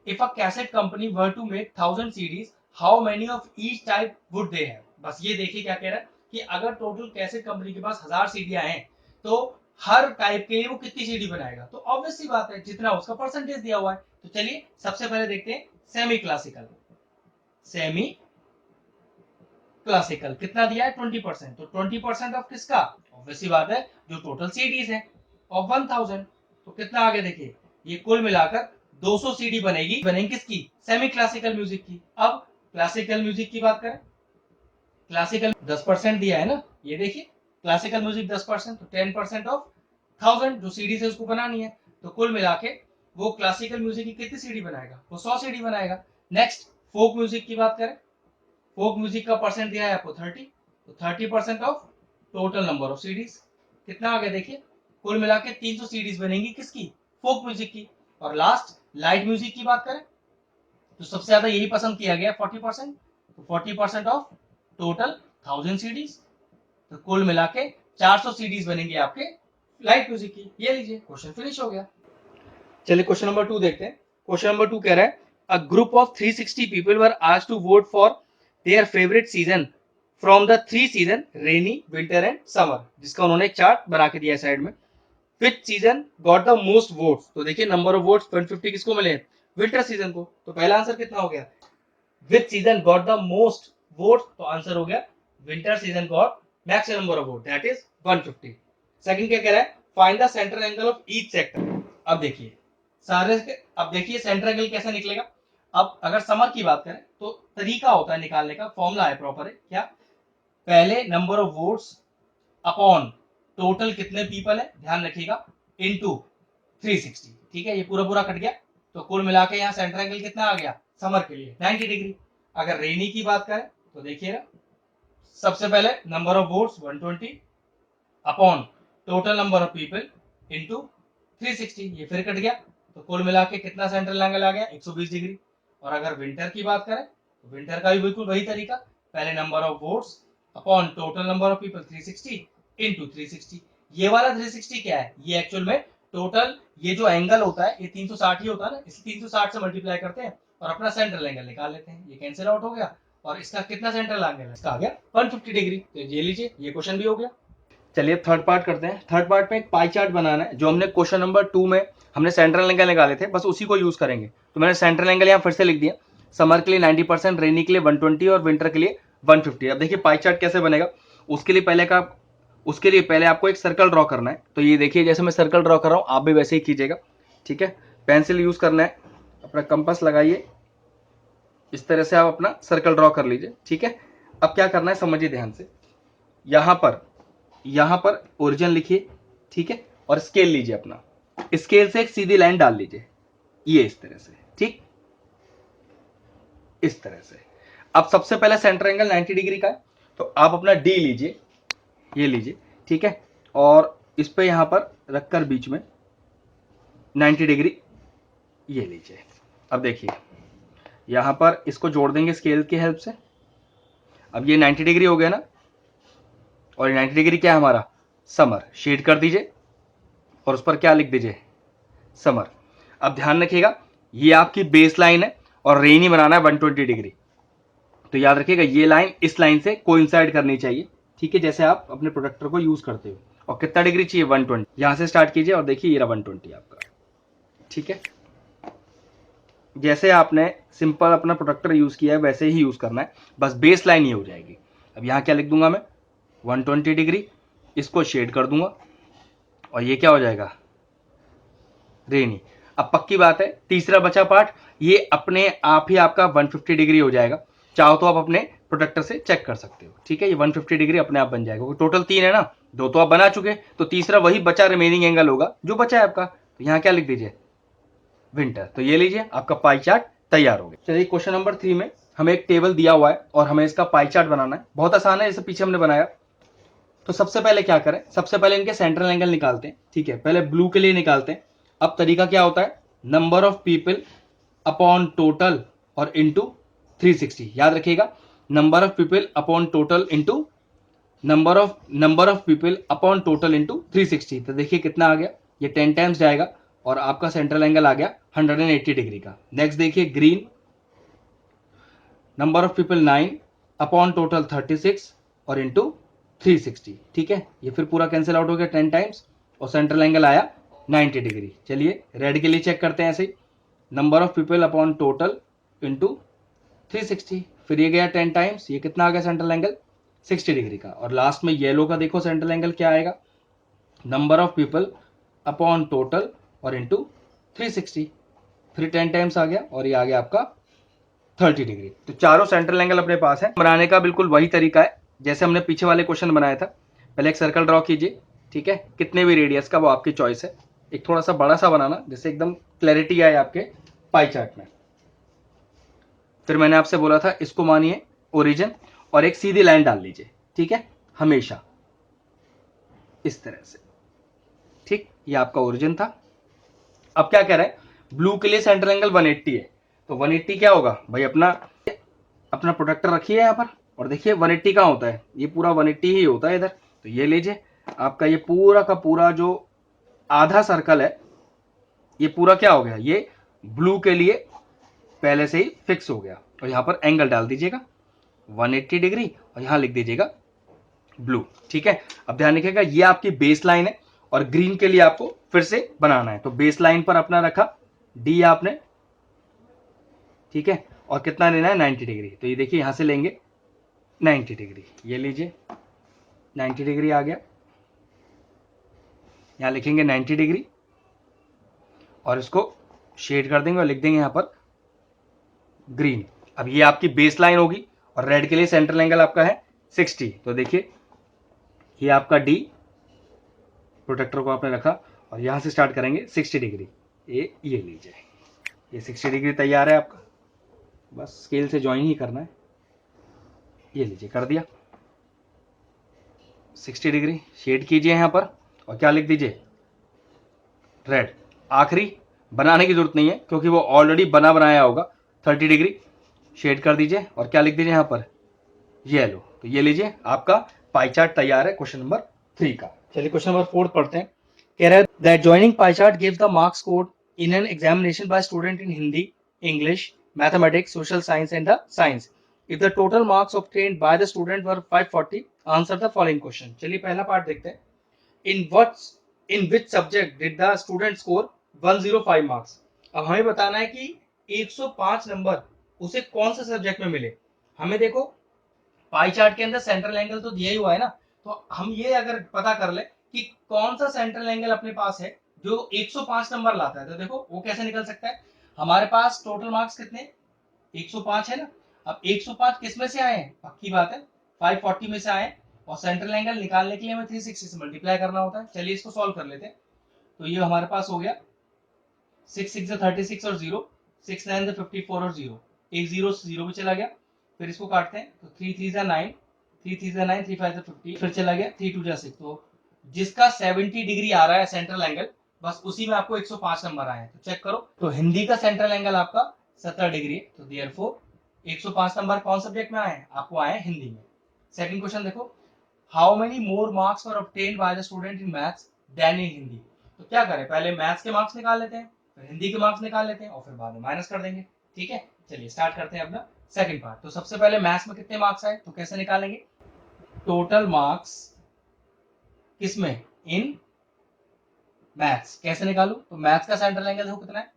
If a cassette company were to make 1000 CDs how many of each type would they have. बस ये देखिए क्या कह रहा है कि अगर टोटल कैसेट कंपनी के पास 1000 सीडियां हैं, तो हर टाइप के लिए वो कितनी सीडी बनाएगा। तो ऑब्वियस सी बात है जितना उसका परसेंटेज दिया हुआ है। तो चलिए सबसे पहले देखते हैं सेमी क्लासिकल। सेमी क्लासिकल कितना दिया है? 20%। तो 20% ऑफ किसका? ऑब्वियसली बात है जो टोटल सीडीज है ऑफ 1000। तो कितना आगे देखिए, ये कुल मिलाकर 200 सीडी बनेगी किसकी? सेमी क्लासिकल म्यूजिक की। अब क्लासिकल म्यूजिक की बात करें, क्लासिकल 10% दिया है ना, ये देखिए क्लासिकल म्यूजिक 10%, तो 10% ऑफ 1000 जो सीडीज है उसको बनानी है। तो कुल मिला के वो क्लासिकल म्यूजिक की कितनी सीडी बनाएगा, वो 100 सीडी बनाएगा। नेक्स्ट फोक म्यूजिक की बात करें, फोक म्यूजिक का परसेंट दिया है आपको 30, तो 30% of total number of CDs कितना आ गया देखिए, कुल मिला के 300 सीडीज बनेंगी किसकी, फोक म्यूजिक की। और लास्ट लाइट म्यूजिक की बात करें तो सबसे ज्यादा यही पसंद किया गया 40%, तो 40% ऑफ टोटल 1000 सीडीज, तो कुल मिला के 400 सीडीज बनेंगे आपके लाइट म्यूजिक की। ये लीजिए क्वेश्चन फिनिश हो गया। चलिए क्वेश्चन नंबर 2 देखते हैं। क्वेश्चन नंबर 2 कह रहा है a group of 360 people were asked to vote for their favourite season from the 3 season rainy winter and summer, जिसका उन्होंने एक चार्ट बना के दिया है साइड में। विच season got the most votes, तो देखिए नंबर ऑफ वोट्स 150 किसको मिले, विंटर सीजन को, तो पहला आंसर कितना हो गया, विच season got the most votes, तो आंसर हो गया winter season got maximum number of vote, that is 150। Second क्या कह रहा है, find the central angle of each sector. अब देखिए सारे अब देखिए सेंट्रल एंगल कैसे निकलेगा। अब अगर समर की बात करें तो तरीका होता है निकालने का, फॉर्मूला है प्रॉपर है क्या, पहले number of votes upon total कितने पीपल है, ध्यान रखिएगा, इनटू 360, ठीक है, ये पूरा पूरा कट गया, तो कुल मिला के यहाँ सेंट्रल एंगल कितना आ गया समर के लिए 90 डिग्री। अगर रेनी की बात करें तो देखिएगा सबसे पहले number of votes 120 upon total number of people into 360, ये फिर कट गया, तो कुल मिला के कितना सेंट्रल एंगल आ गया 120 डिग्री। और अगर विंटर की बात करें तो विंटर का भी बिल्कुल वही तरीका, पहले number of votes upon total number of people 360 into 360। ये वाला 360 क्या है, ये एक्चुअल में टोटल ये जो एंगल होता है ये 360 ही होता है ना, इसलिए 360 से मल्टीप्लाई करते हैं और अपना सेंट्रल एंगल निकाल लेते हैं, ये कैंसिल आउट हो गया और इसका कितना सेंट्रल एंगल है, इसका आ गया 150 डिग्री। तो ये लीजिए ये क्वेश्चन भी हो गया। चलिए थर्ड पार्ट करते हैं। थर्ड पार्ट में एक पाई चार्ट बनाना है, जो हमने क्वेश्चन नंबर 2 में हमने सेंट्रल एंगल निकाले थे, बस उसी को यूज करेंगे। तो मैंने सेंट्रल एंगल यहाँ फिर से लिख दिया, समर के लिए 90%, रेनी के लिए 120 और विंटर के लिए 150। अब देखिए पाई चार्ट कैसे बनेगा, उसके लिए पहले आपको एक सर्कल ड्रॉ करना है। तो ये देखिए जैसे मैं सर्कल ड्रॉ कर रहा हूँ आप भी वैसे ही कीजिएगा, ठीक है। पेंसिल यूज करना है, अपना कंपास लगाइए, इस तरह से आप अपना सर्कल ड्रॉ कर लीजिए, ठीक है। अब क्या करना है समझिए ध्यान से, यहां पर ओरिजिन लिखिए, ठीक है, और स्केल लीजिए अपना, स्केल से एक सीधी लाइन डाल लीजिए, ये इस तरह से, ठीक, इस तरह से। अब सबसे पहले सेंटर एंगल 90 डिग्री का है, तो आप अपना डी लीजिए, ये लीजिए, ठीक है, और इस पे यहां पर रखकर बीच में 90 डिग्री ये लीजिए। अब देखिए यहां पर इसको जोड़ देंगे स्केल की हेल्प से। अब ये 90 डिग्री हो गया ना, और 90 डिग्री क्या है हमारा समर, शेड कर दीजिए और उस पर क्या लिख दीजिए समर। अब ध्यान रखिएगा ये आपकी बेस लाइन है और रेनी बनाना है 120 डिग्री, तो याद रखिएगा ये लाइन इस लाइन से कोइंसाइड करनी चाहिए, ठीक है, जैसे आप अपने प्रोडक्टर को यूज करते हो। और कितना डिग्री चाहिए 120, यहां से स्टार्ट कीजिए और देखिए ये रहा 120 आपका, ठीक है। जैसे आपने सिंपल अपना प्रोडक्टर यूज किया है वैसे ही यूज करना है, बस बेस लाइन ये हो जाएगी। अब यहां क्या लिख दूंगा मैं 120 डिग्री, इसको शेड कर दूंगा और ये क्या हो जाएगा रेनी। अब पक्की बात है तीसरा बचा पार्ट ये अपने आप ही आपका 150 डिग्री हो जाएगा, चाहो तो आप अपने प्रोडक्टर से चेक कर सकते हो, ठीक है, ये 150 डिग्री अपने आप बन जाएगा, टोटल 3 है ना, 2 तो आप बना चुके, तो तीसरा वही बचा रिमेनिंग एंगल होगा जो बचा है आपका। तो यहाँ क्या लिख दीजिए विंटर, तो ये लीजिए आपका पाई चार्ट तैयार हो गया। चलिए क्वेश्चन नंबर 3 में हमें एक टेबल दिया हुआ है और हमें इसका पाई चार्ट बनाना है, बहुत आसान है, जैसे पीछे हमने बनाया। तो सबसे पहले क्या करें, सबसे पहले इनके सेंट्रल एंगल निकालते हैं, ठीक है, पहले ब्लू के लिए निकालते हैं। अब तरीका क्या होता है, number of people upon total और इंटू 360, याद रखिएगा number of people upon total into number of people upon total into 360। तो देखिए कितना आ गया, ये 10 टाइम्स जाएगा और आपका सेंट्रल एंगल आ गया 180 डिग्री का। नेक्स्ट देखिए green, number of people 9 upon total 36 और इंटू 360, ठीक है, ये फिर पूरा कैंसिल आउट हो गया 10 टाइम्स और सेंट्रल एंगल आया 90 डिग्री। चलिए रेड के लिए चेक करते हैं ऐसे ही, number of people upon total into 360, फिर ये गया 10 टाइम्स, ये कितना आ गया सेंट्रल एंगल 60 डिग्री का। और लास्ट में येलो का देखो सेंट्रल एंगल क्या आएगा, number of people upon total और इंटू 360, फिर 10 टाइम्स आ गया और ये आ गया आपका 30 डिग्री। तो चारों सेंट्रल एंगल अपने पास है। बनाने का बिल्कुल वही तरीका है जैसे हमने पीछे वाले क्वेश्चन बनाया था, पहले एक सर्कल ड्रॉ कीजिए, ठीक है, कितने भी रेडियस का वो आपकी चॉइस है, एक थोड़ा सा बड़ा सा बनाना जिससे एकदम क्लैरिटी आए आपके पाई चार्ट में। फिर मैंने आपसे बोला था इसको मानिए ओरिजिन और एक सीधी लाइन डाल लीजिए, ठीक है, हमेशा इस तरह से, ठीक। ये आपका ओरिजिन था। अब क्या कह रहा है, ब्लू के लिए सेंट्रल एंगल 180 है, तो 180 क्या होगा भाई, अपना अपना प्रोटेक्टर रखिए यहाँ पर और देखिए 180 कहाँ होता है, ये पूरा 180 ही होता है इधर। तो ये लीजिए आपका ये पूरा का पूरा जो आधा सर्कल है ये पूरा क्या हो गया, ये ब्लू के लिए पहले से ही फिक्स हो गया। और यहाँ पर एंगल डाल दीजिएगा 180 डिग्री और यहाँ लिख दीजिएगा ब्लू, ठीक है। अब ध्यान रखिएगा ये आपकी बेस लाइन है और ग्रीन के लिए आपको फिर से बनाना है, तो बेस लाइन पर अपना रखा डी आपने, ठीक है, और कितना लेना है 90 डिग्री। तो ये देखिए यहां से लेंगे 90 डिग्री, ये लीजिए 90 डिग्री आ गया, यहां लिखेंगे 90 डिग्री और इसको शेड कर देंगे और लिख देंगे यहां पर ग्रीन। अब ये आपकी बेस लाइन होगी और रेड के लिए सेंट्रल एंगल आपका है 60। तो देखिए ये आपका डी प्रोटेक्टर को आपने रखा और यहां से स्टार्ट करेंगे 60 डिग्री, ये लीजिए, ये 60 डिग्री तैयार है आपका, बस स्केल से ज्वाइन ही करना है। ये लीजिए कर दिया 60 डिग्री, शेड कीजिए यहां पर और क्या लिख दीजिए रेड। आखिरी बनाने की जरूरत नहीं है क्योंकि वो ऑलरेडी बना बनाया होगा। 30 डिग्री शेड कर दीजिए और क्या लिख दीजिए यहां पर येलो। तो ये लीजिए आपका पाई चार्ट तैयार है क्वेश्चन नंबर 3 का। चलिए क्वेश्चन नंबर 4 पढ़ते हैं। कह रहा है that joining pie chart gives the marks scored in an examination by student in Hindi, English, mathematics, social science and the science. If the total marks obtained by the student were 540, answer the following question. चलिए पहला part देखते हैं। In which subject did the student score 105 marks. अब हमें बताना है कि 105 number उसे कौन से सब्जेक्ट में मिले। हमें देखो पाई चार्ट के अंदर सेंट्रल एंगल तो दिया ही हुआ है ना, तो हम ये अगर पता कर ले कि कौन सा सेंट्रल एंगल अपने पास है जो 105 नंबर लाता है, तो देखो वो कैसे निकल सकता है। हमारे पास टोटल मार्क्स कितने 105 है ना। अब 105 किस में से आए हैं, पक्की बात है 540 में से आए हैं और सेंट्रल एंगल निकालने के लिए हमें 360 से मल्टीप्लाई करना होता है। चलिए इसको सॉल्व कर लेते हैं। तो ये हमारे पास हो गया 6 6 36 और 0, 6 9 54 और 0, एक 0 से 0 भी चला गया। फिर इसको काटते हैं तो 3 3 9, 3 3 9, 3 5 50, फिर चला गया 3 2 6। तो जिसका 70 डिग्री आ रहा है सेंट्रल एंगल, बस उसी में आपको 105 नंबर आए हैं। तो चेक करो, तो हिंदी का सेंट्रल एंगल आपका 70 डिग्री है, तो देयरफॉर 105 नंबर कौन सब्जेक्ट में आए हैं, आपको आए हैं हिंदी में। सेकंड क्वेश्चन देखो, how many more marks were obtained by the student in maths than in Hindi. तो क्या करें, पहले मैथ्स के मार्क्स निकाल लेते हैं, फिर हिंदी के मार्क्स निकाल लेते हैं और फिर बाद में माइनस कर देंगे, ठीक है। चलिए स्टार्ट करते हैं अपना सेकंड पार्ट। तो सबसे पहले मैथ्स में कितने मार्क्स आए, तो कैसे निकालेंगे, टोटल मार्क्स किसमें, इन मैथ्स। कैसे निकालू, तो मैथ्स का सेंट्रल एंगल देखो कितना है,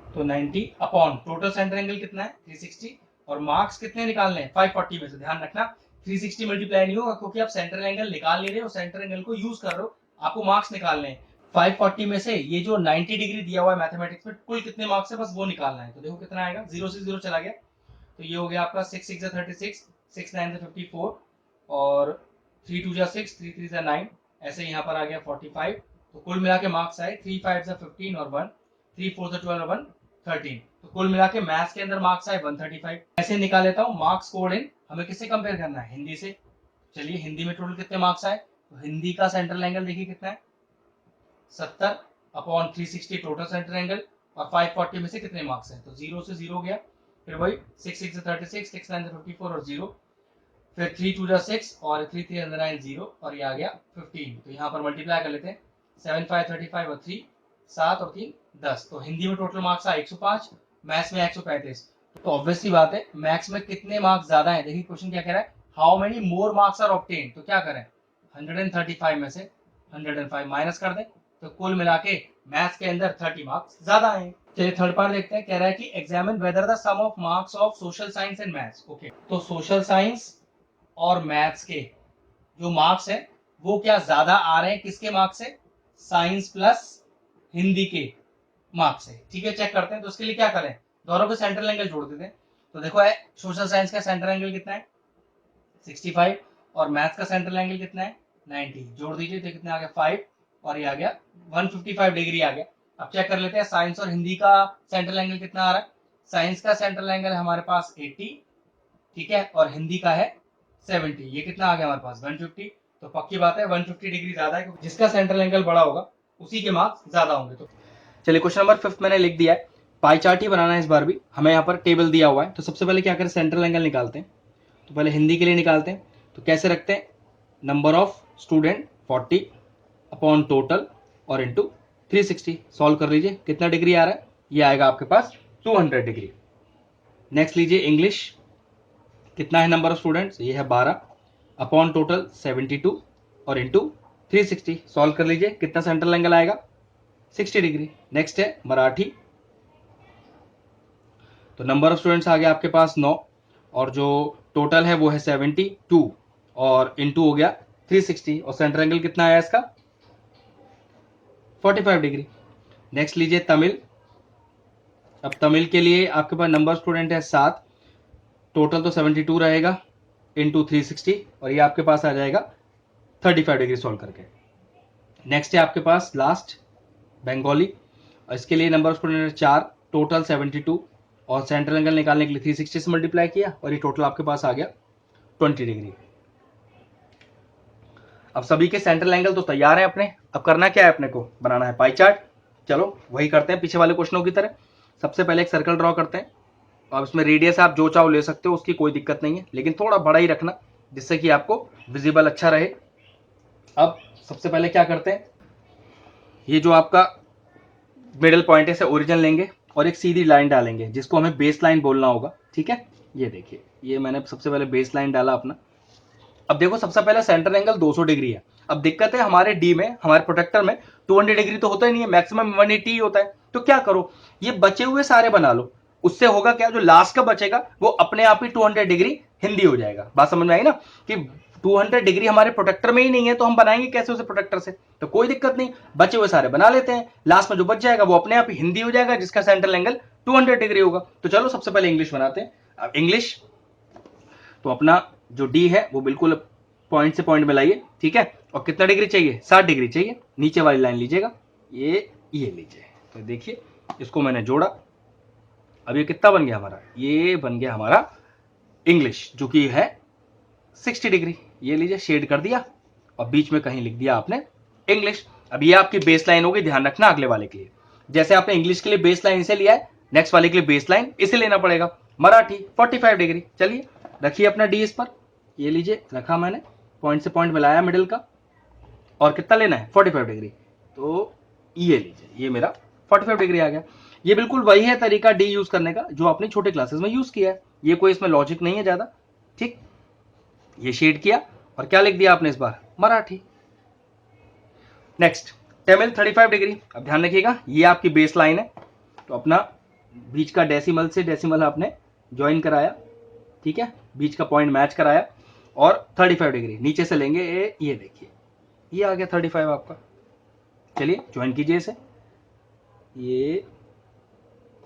तो 90 अपॉन टोटल सेंट्रल एंगल कितना है 360 और मार्क्स कितने निकालने हैं 540 में से। ध्यान रखना 360 मल्टीप्लाई नहीं होगा क्योंकि आप सेंट्रल एंगल निकाल नहीं रहे हो, सेंट्रल एंगल को यूज कर रहे हो, आपको मार्क्स निकालने हैं। 540 में से ये जो 90 डिग्री दिया हुआ है मैथमेटिक्स में, कुल कितने मार्क्स है बस वो निकालना है। तो देखो कितना आएगा, 0 से 0 चला गया, तो ये हो गया आपका 6 6 36, 6 9 54 और 3 2 6, 3 3 9, ऐसे यहाँ पर आ गया 45। तो कुल मिला के मार्क्स आए 3 5 15 और 1 3 4 12 और 1 13। तो कुल मिला के मैथ्स के अंदर मार्क्स आए 135। ऐसे निकाल लेता हूँ मार्क्स कोड इन, हमें किससे कंपेयर करना है, हिंदी से। चलिए हिंदी में टोटल कितने मार्क्स आए, तो हिंदी का सेंट्रल एंगल देखिए कितना है 70 अपॉन 360 टोटल सेंट्रल एंगल और 540 में से कितने मार्क्स हैं, तो 0 से 0 गया, फिर वही 6 6 36, 6 9 54 और 0, फिर 3 2 6 और 3 3 9 0 और ये आ गया 15। तो यहाँ पर मल्टीप्लाई कर लेते हैं 7 5 35 और 3 7 और 3 10। तो हिंदी में टोटल मार्क्स आए 105, मैथ्स में 135। तो ऑब्वियसली बात है मैथ्स में कितने मार्क्स ज्यादा हैं, देखिए क्वेश्चन क्या कह रहा है, how many more marks are obtain. तो क्या करें 135 में से 105 माइनस कर दें, तो कुल मिला के मैथ्स के अंदर 30 मार्क्स ज्यादा आए। चलिए थर्ड पार्ट देखते हैं। कह रहा है कि examine whether the sum of marks of social science and maths. Okay, तो सोशल साइंस और मैथ्स के जो मार्क्स है वो क्या ज्यादा आ रहे हैं, किसके मार्क्स से, साइंस प्लस हिंदी के मार्क्स है, ठीक है। चेक करते हैं, तो उसके लिए क्या करें, दोनों के सेंट्रल एंगल जोड़ देते हैं। तो देखो है सोशल साइंस का सेंट्रल एंगल कितना है 65 और मैथ्स का सेंट्रल एंगल कितना है 90, जोड़ दीजिए तो कितना आ गया 5 और ये आ गया 155 डिग्री आ गया। अब चेक कर लेते हैं साइंस और हिंदी का सेंट्रल एंगल कितना आ रहा है। साइंस का सेंट्रल एंगल है हमारे पास 80, ठीक है, और हिंदी का है 70। ये कितना आ गया हमारे पास 150। तो पक्की बात है 150 डिग्री ज्यादा है, क्योंकि जिसका सेंट्रल एंगल बड़ा होगा उसी के मार्क्स ज्यादा होंगे। तो चलिए क्वेश्चन नंबर 5 मैंने लिख दिया है। पाई चार्ट ही बनाना है इस बार भी, हमें यहाँ पर टेबल दिया हुआ है। तो सबसे पहले क्या करें, सेंट्रल एंगल निकालते हैं। तो पहले हिंदी के लिए निकालते हैं। तो कैसे रखते हैं, number of student 40 upon total और इंटू 360। सॉल्व कर लीजिए कितना डिग्री आ रहा है, ये आएगा आपके पास 200 डिग्री। नेक्स्ट लीजिए इंग्लिश, कितना है नंबर ऑफ स्टूडेंट्स, ये है 12 अपॉन टोटल 72 और इंटू 360। सॉल्व कर लीजिए कितना सेंट्रल एंगल आएगा 60 डिग्री। नेक्स्ट है मराठी, तो नंबर ऑफ स्टूडेंट्स आ गया आपके पास 9 और जो टोटल है वो है 72 और इंटू हो गया 360 और सेंट्रल एंगल कितना आया इसका 45 डिग्री। नेक्स्ट लीजिए तमिल, अब तमिल के लिए आपके पास नंबर स्टूडेंट है 7, टोटल तो 72 रहेगा इंटू 360 और ये आपके पास आ जाएगा 35 डिग्री सॉल्व करके। नेक्स्ट है आपके पास लास्ट बंगाली, और इसके लिए नंबर ऑफ स्टूडेंट है 4, टोटल 72 और सेंट्रल एंगल निकालने के लिए 360 से मल्टीप्लाई किया और ये टोटल आपके पास आ गया 20 डिग्री। अब सभी के सेंट्रल एंगल तो तैयार है अपने, अब करना क्या है, अपने को बनाना है पाई चार्ट। चलो वही करते हैं पीछे वाले क्वेश्चनों की तरह। सबसे पहले एक सर्कल ड्रॉ करते हैं। अब इसमें रेडियस आप जो चाहो ले सकते हो, उसकी कोई दिक्कत नहीं है, लेकिन थोड़ा बड़ा ही रखना जिससे कि आपको विजिबल अच्छा रहे। अब सबसे पहले क्या करते हैं, ये जो आपका मिडिल पॉइंट है इसे ओरिजिन लेंगे और एक सीधी लाइन डालेंगे जिसको हमें बेस लाइन बोलना होगा, ठीक है। ये देखिए, ये मैंने सबसे पहले बेस लाइन डाला अपना। अब देखो सबसे पहले सेंटर एंगल 200 डिग्री है। अब दिक्कत है हमारे डी में, हमारे प्रोटेक्टर में 200 डिग्री तो होता ही नहीं है, मैक्सिमम 180 ही होता है। तो क्या करो, ये बचे हुए सारे बना लो। उससे होगा क्या, जो लास्ट का बचेगा वो अपने आप ही 200 डिग्री हिंदी हो जाएगा। बात समझ में आई ना, कि 200 डिग्री हमारे प्रोटेक्टर में ही नहीं है तो हम बनाएंगे कैसे उसे प्रोटेक्टर से। तो कोई दिक्कत नहीं, बचे हुए सारे बना लेते हैं, लास्ट में जो बच जाएगा वो अपने आप ही हिंदी हो जाएगा जिसका सेंट्रल एंगल 200 डिग्री होगा। तो चलो सबसे पहले इंग्लिश बनाते हैं। अब इंग्लिश, तो अपना जो डी है वो बिल्कुल पॉइंट से पॉइंट मिलाइए, ठीक है। और कितना डिग्री चाहिए, 60 डिग्री चाहिए। नीचे वाली लाइन लीजिएगा, ये लीजिए। तो देखिए इसको मैंने जोड़ा, अब ये कितना बन गया हमारा, ये बन गया हमारा इंग्लिश जो कि है 60 डिग्री। ये लीजिए शेड कर दिया और बीच में कहीं लिख दिया आपने इंग्लिश। अब ये आपकी बेस लाइन होगी, ध्यान रखना अगले वाले के लिए। जैसे आपने इंग्लिश के लिए बेस लाइन इसे लिया है, नेक्स्ट वाले के लिए बेस लाइन इसे लेना पड़ेगा। मराठी 45 डिग्री, चलिए रखिए अपना डी इस पर। ये लीजिए रखा मैंने, पॉइंट से पॉइंट मिलाया मिडिल का, और कितना लेना है 45 डिग्री। तो ये लीजिए, ये मेरा 45 डिग्री आ गया। ये बिल्कुल वही है तरीका डी यूज करने का जो आपने छोटे क्लासेस में यूज किया है, ये कोई इसमें लॉजिक नहीं है ज्यादा, ठीक। ये शेड किया और क्या लिख दिया आपने इस बार, मराठी। Next Tamil 35 degree. अब ध्यान रखिएगा ये आपकी बेस लाइन है, तो अपना बीच का डेसिमल से डेसिमल आपने ज्वाइन कराया, ठीक है, बीच का पॉइंट मैच कराया और 35 डिग्री नीचे से लेंगे। ये देखिए ये आ गया 35 आपका। चलिए ज्वाइन कीजिए इसे, ये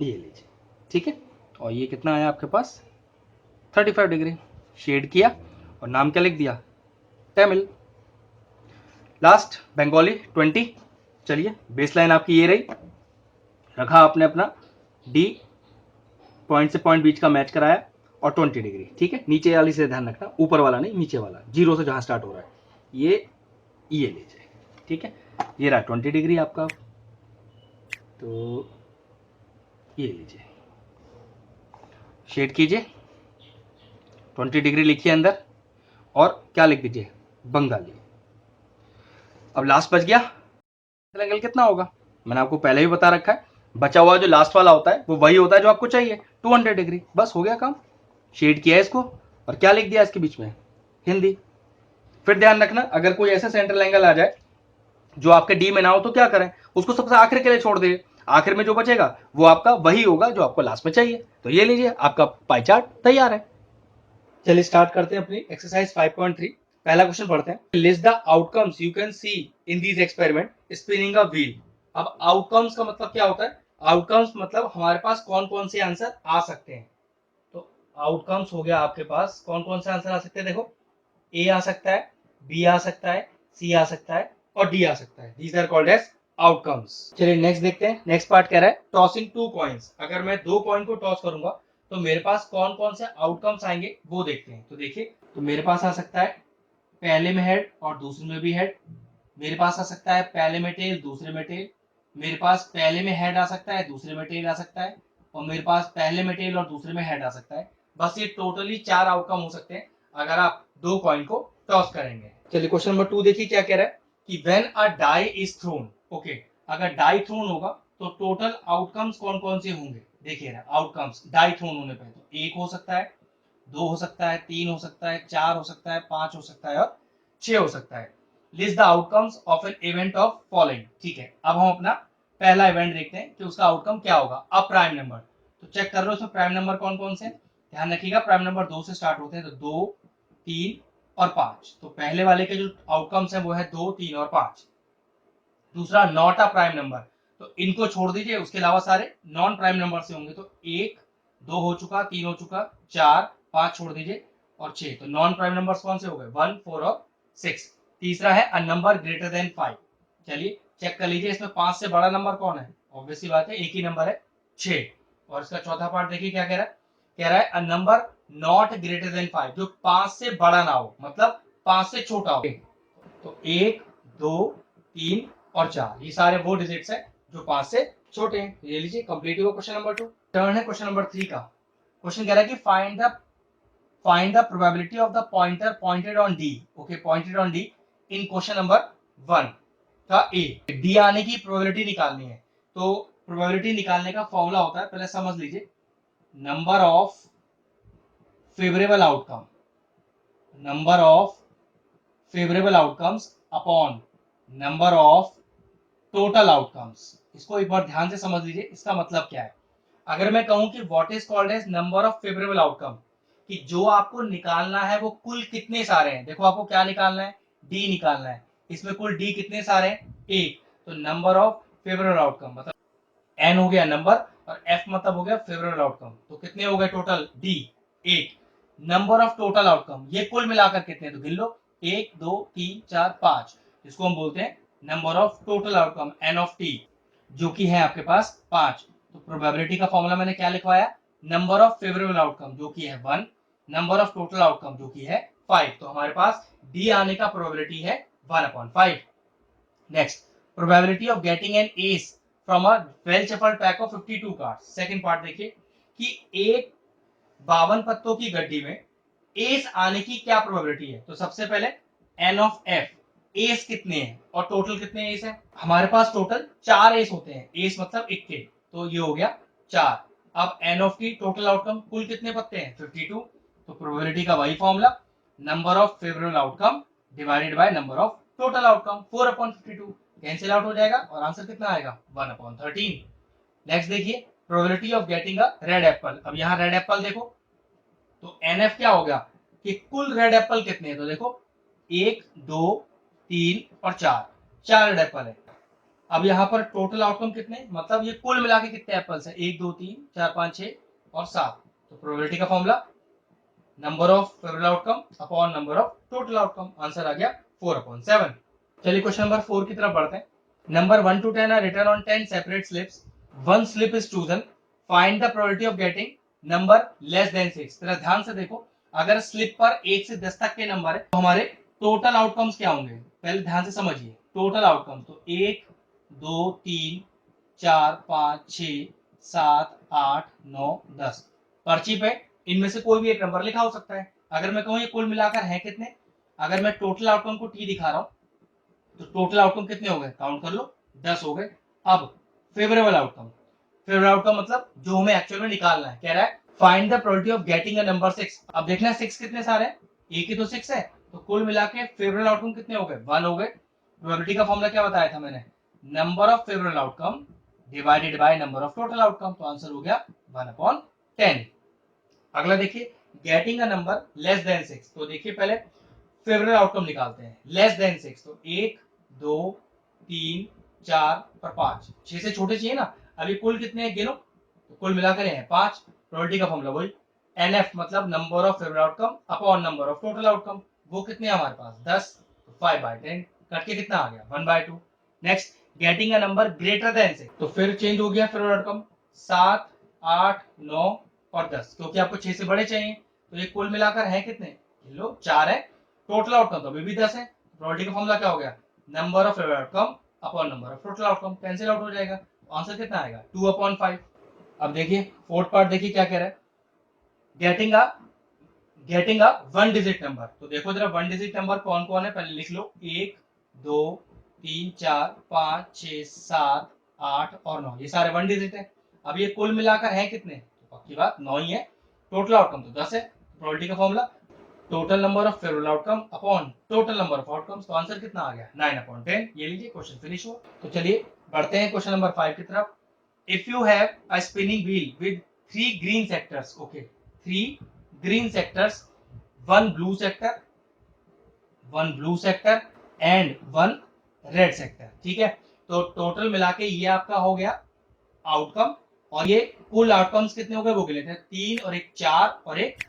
लीजिए, ठीक है। और ये कितना आया आपके पास 35 डिग्री। शेड किया और नाम क्या लिख दिया, तमिल। लास्ट बंगाली 20। चलिए बेस लाइन आपकी ये रही, रखा आपने अपना डी, पॉइंट से पॉइंट बीच का मैच कराया और 20 डिग्री, ठीक है। नीचे वाली से ध्यान रखना, ऊपर वाला नहीं, नीचे वाला, जीरो से जहां स्टार्ट हो रहा है। ये लीजिए, ठीक है। ये रहा 20 डिग्री आपका, तो ये लीजिए शेड कीजिए, 20 डिग्री लिखिए अंदर और क्या लिख दीजिए, बंगाली। अब लास्ट बच गया, एंगल कितना होगा, मैंने आपको पहले ही बता रखा है, बचा हुआ जो लास्ट वाला होता है वो वही होता है जो आपको चाहिए, 200 डिग्री। बस हो गया काम, शेड किया है इसको और क्या लिख दिया इसके बीच में, हिंदी। फिर ध्यान रखना अगर कोई ऐसा सेंट्रल एंगल आ जाए जो आपके डी में ना हो तो क्या करें, उसको सबसे आखिर के लिए छोड़ दे, आखिर में जो बचेगा वो आपका वही होगा जो आपको लास्ट में चाहिए। तो ये लीजिए आपका पाई चार्ट तैयार है। चलिए स्टार्ट करते हैं अपनी एक्सरसाइज 5.3। पहला क्वेश्चन पढ़ते हैं, list the outcomes you can see in this experiment spinning a wheel. अब आउटकम्स का मतलब क्या होता है, आउटकम्स मतलब हमारे पास कौन कौन से आंसर आ सकते हैं। तो आउटकम्स हो गया आपके पास कौन कौन से आंसर आ सकते हैं, देखो ए आ सकता है, बी आ सकता है, सी आ सकता है, और डी आ सकता है। These are called as outcomes. चलिए नेक्स्ट देखते हैं। नेक्स्ट पार्ट कह रहा है टॉसिंग टू कॉइन्स। अगर मैं दो कॉइन को टॉस करूंगा तो मेरे पास कौन कौन से आउटकम्स आएंगे वो देखते हैं। तो देखिए, तो मेरे पास आ सकता है पहले में हेड और दूसरे में भी हेड। मेरे पास आ सकता है पहले में टेल दूसरे में टेल। मेरे पास पहले में हेड आ सकता है दूसरे में टेल आ सकता है। और मेरे पास पहले में टेल और दूसरे में हेड आ सकता है। बस ये टोटली 4 आउटकम हो सकते हैं अगर आप दो कॉइन को टॉस करेंगे। चलिए क्वेश्चन नंबर 2 देखिए क्या कह रहा है कि when a die is thrown. Okay, अगर डाई थ्रोन होगा तो टोटल आउटकम्स कौन कौन से होंगे। देखिए ना, आउटकम्स डाई थ्रोन होने पे तो एक हो सकता है, दो हो सकता है, तीन हो सकता है, चार हो सकता है, पांच हो सकता है और 6 हो सकता है। List the outcomes of an event of following. ठीक है, अब हम अपना पहला इवेंट देखते हैं कि उसका आउटकम क्या होगा। अब प्राइम नंबर, तो चेक कर लो इसमें प्राइम नंबर कौन कौन से। ध्यान रखिएगा प्राइम नंबर 2 से स्टार्ट होते हैं, तो 2, 3 और 5। तो पहले वाले के जो आउटकम्स है वो है 2, 3 और 5। दूसरा नॉट अ प्राइम नंबर, तो इनको छोड़ दीजिए, उसके अलावा सारे नॉन प्राइम नंबर से होंगे। तो 1, 2 हो चुका, 3 हो चुका, 4, 5 छोड़ दीजिए और 6। तो नॉन प्राइम नंबर्स कौन से हो गए, 1, 4 और 6। तीसरा है अ नंबर ग्रेटर देन 5। चलिए चेक कर लीजिए इसमें 5 से बड़ा नंबर कौन है। ऑब्वियसली बात है, एक ही नंबर है 6। और इसका चौथा पार्ट देखिए क्या कह रहा है। कह रहा है अ नंबर नॉट ग्रेटर देन 5, जो 5 से बड़ा ना हो, मतलब 5 से छोटा हो। तो 1, 2, 3 और 4, ये सारे वो डिजिट्स हैं जो 5 से छोटे हैं। ये लीजिए कंप्लीट हुआ क्वेश्चन नंबर 2। टर्न है क्वेश्चन नंबर 3 का। क्वेश्चन कह रहा है कि find the probability of the pointer pointed on D. Okay, pointed on D in question number 1 का ए। डी आने की प्रोबेबिलिटी निकालनी है। तो प्रोबेबिलिटी निकालने का फॉर्मूला होता है, पहले समझ लीजिए, number of favourable outcome, number of favourable outcomes upon number of total outcomes. इसको एक बार ध्यान से समझ लीजिए, इसका मतलब क्या है। अगर मैं कहूं कि what is called as number of favourable outcome, कि जो आपको निकालना है वो कुल कितने सारे हैं। देखो आपको क्या निकालना है, डी निकालना है। इसमें कुल डी कितने सारे हैं, एक। तो नंबर ऑफ फेवरेबल आउटकम मतलब एन हो गया नंबर और एफ मतलब हो गया फेवरेबल आउटकम। तो कितने हो गए टोटल, डी एक। नंबर ऑफ टोटल आउटकम, ये कुल मिलाकर कितने, तो गिन लो, 1, 2, 3, 4, 5। इसको हम बोलते हैं number of total outcome, N of T, जो कि है आपके पास 5। तो प्रोबेबिलिटी का फॉर्मूला मैंने क्या लिखवाया, नंबर ऑफ फेवरेबल आउटकम जो कि है 1, नंबर ऑफ टोटल आउटकम जो कि है 5। तो हमारे पास डी आने का प्रोबेबिलिटी है 1/5। Next, probability of getting an S from a well shuffled pack of 52 cards. Second part देखिए कि एक 52 पत्तों की गड्डी में एस आने की क्या प्रोबेबिलिटी है। तो सबसे पहले एन ऑफ एफ, एस कितने हैं और टोटल कितने एस है। हमारे पास टोटल 4 एस होते हैं, एस मतलब इक्के, तो ये हो गया 4। अब N of T total outcome, कुल कितने पत्ते हैं 52। तो प्रोबेबिलिटी का वही formula, number of favourable outcome divided by number of total outcome, 4/52 cancel out हो जाएगा और आंसर कितना आएगा 1/13। नेक्स्ट देखिए, probability of getting a red apple. अब यहाँ रेड एप्पल देखो, तो एनएफ क्या हो गया कि कुल रेड एप्पल कितने हैं। तो देखो 1, 2, 3 और 4, 4 रेड एप्पल है। अब यहाँ पर टोटल आउटकम कितने, मतलब ये कुल मिला के कितने एप्पल्स है, 1, 2, 3, 4, 5, 6 और 7। तो प्रोबेबिलिटी का formula, number of favourable outcome upon number of total outcome, answer आ गया 4/7। चलिए क्वेश्चन नंबर 4 की तरफ बढ़ते हैं। Number 1 to 10 are written on 10 separate slips. One slip is chosen. Find the probability of getting number less than 6. जरा ध्यान से देखो, अगर स्लिप पर 1 से 10 तक के नंबर है तो हमारे टोटल आउटकम्स क्या होंगे, पहले ध्यान से समझिए। टोटल आउटकम तो 1, 2, 3, 4, 5, 6, 7, 8, 9, 10। पर्ची पे इनमें से कोई भी एक नंबर लिखा हो सकता है। अगर मैं कहूँ ये कुल मिलाकर है कितने, अगर मैं टोटल आउटकम को टी दिखा रहा हूँ तो टोटल आउटकम कितने हो गए, काउंट कर लो, 10 हो गए। अब फेवरेबल आउटकम, फेवरेबल आउटकम मतलब जो हमें एक्चुअल में निकालना है, कह रहा है find the probability of getting a number 6। अब देखना है 6 कितने सारे हैं, एक ही तो 6 है। तो कुल मिला के फेवरेबल आउटकम कितने हो गए, 1 हो गए। प्रोबेबिलिटी का फॉर्मूला क्या बताया था मैंने, number of favourable outcome divided by number of total outcome, तो आंसर हो गया 1/10। अगला देखिए, getting a number less than 6। तो देखिए पहले फेवरेबल आउटकम निकालते हैं, लेस देन 6। तो 1, 2, 3, 4 और 5, 6 से छोटे चाहिए ना। अभी कुल कितने हैं गिनो, तो कुल मिलाकर हैं 5। प्रोबेबिलिटी का फॉर्मूला वही, एनएफ मतलब number of favourable outcome upon number of total outcome, वो कितने हैं हमारे पास 10, तो 5/10। कट के कितना आ गया 1/2। Next getting a number greater than से, तो फिर चेंज हो गया फेवरेट आउटकम 7, 8, 9 और 10, क्योंकि आपको 6 से बड़े चाहिए। तो ये कुल मिलाकर है कितने, लो 4 है। टोटल आउटकम तो अभी भी 10 है। प्रोबेबिलिटी का फॉर्मूला क्या हो गया, number of favourite outcome upon number of total outcome, cancel out हो जाएगा। आंसर कितना आएगा 2/5। अब देखिए फोर्थ पार्ट, देखिए क्या कह रहा है, getting a one digit number. तो देखो जरा वन डिजिट नंबर कौन कौन है, पहले लिख लो, 1, 2, 3, 4, 5, 6, 7, 8 और 9, ये सारे वन डिजिट है। अब ये कुल मिलाकर है कितने, तो पक्की बात 9 ही है। टोटल आउटकम तो 10 है। प्रोबेबिलिटी का formula total number of favourable outcome upon total number of outcomes, तो आंसर कितना आ गया 9/10। ये लीजिए क्वेश्चन फिनिश हुआ। तो चलिए बढ़ते हैं क्वेश्चन नंबर 5 की तरफ। If you have a spinning wheel with 3 green sectors, okay, 3 green sectors, 1 blue sector, 1 blue sector and 1 red sector, ठीक है। तो टोटल मिला के ये आपका हो गया आउटकम, और ये कुल आउटकम्स कितने हो गए वो गिने थे, 3 और 1 4 और 1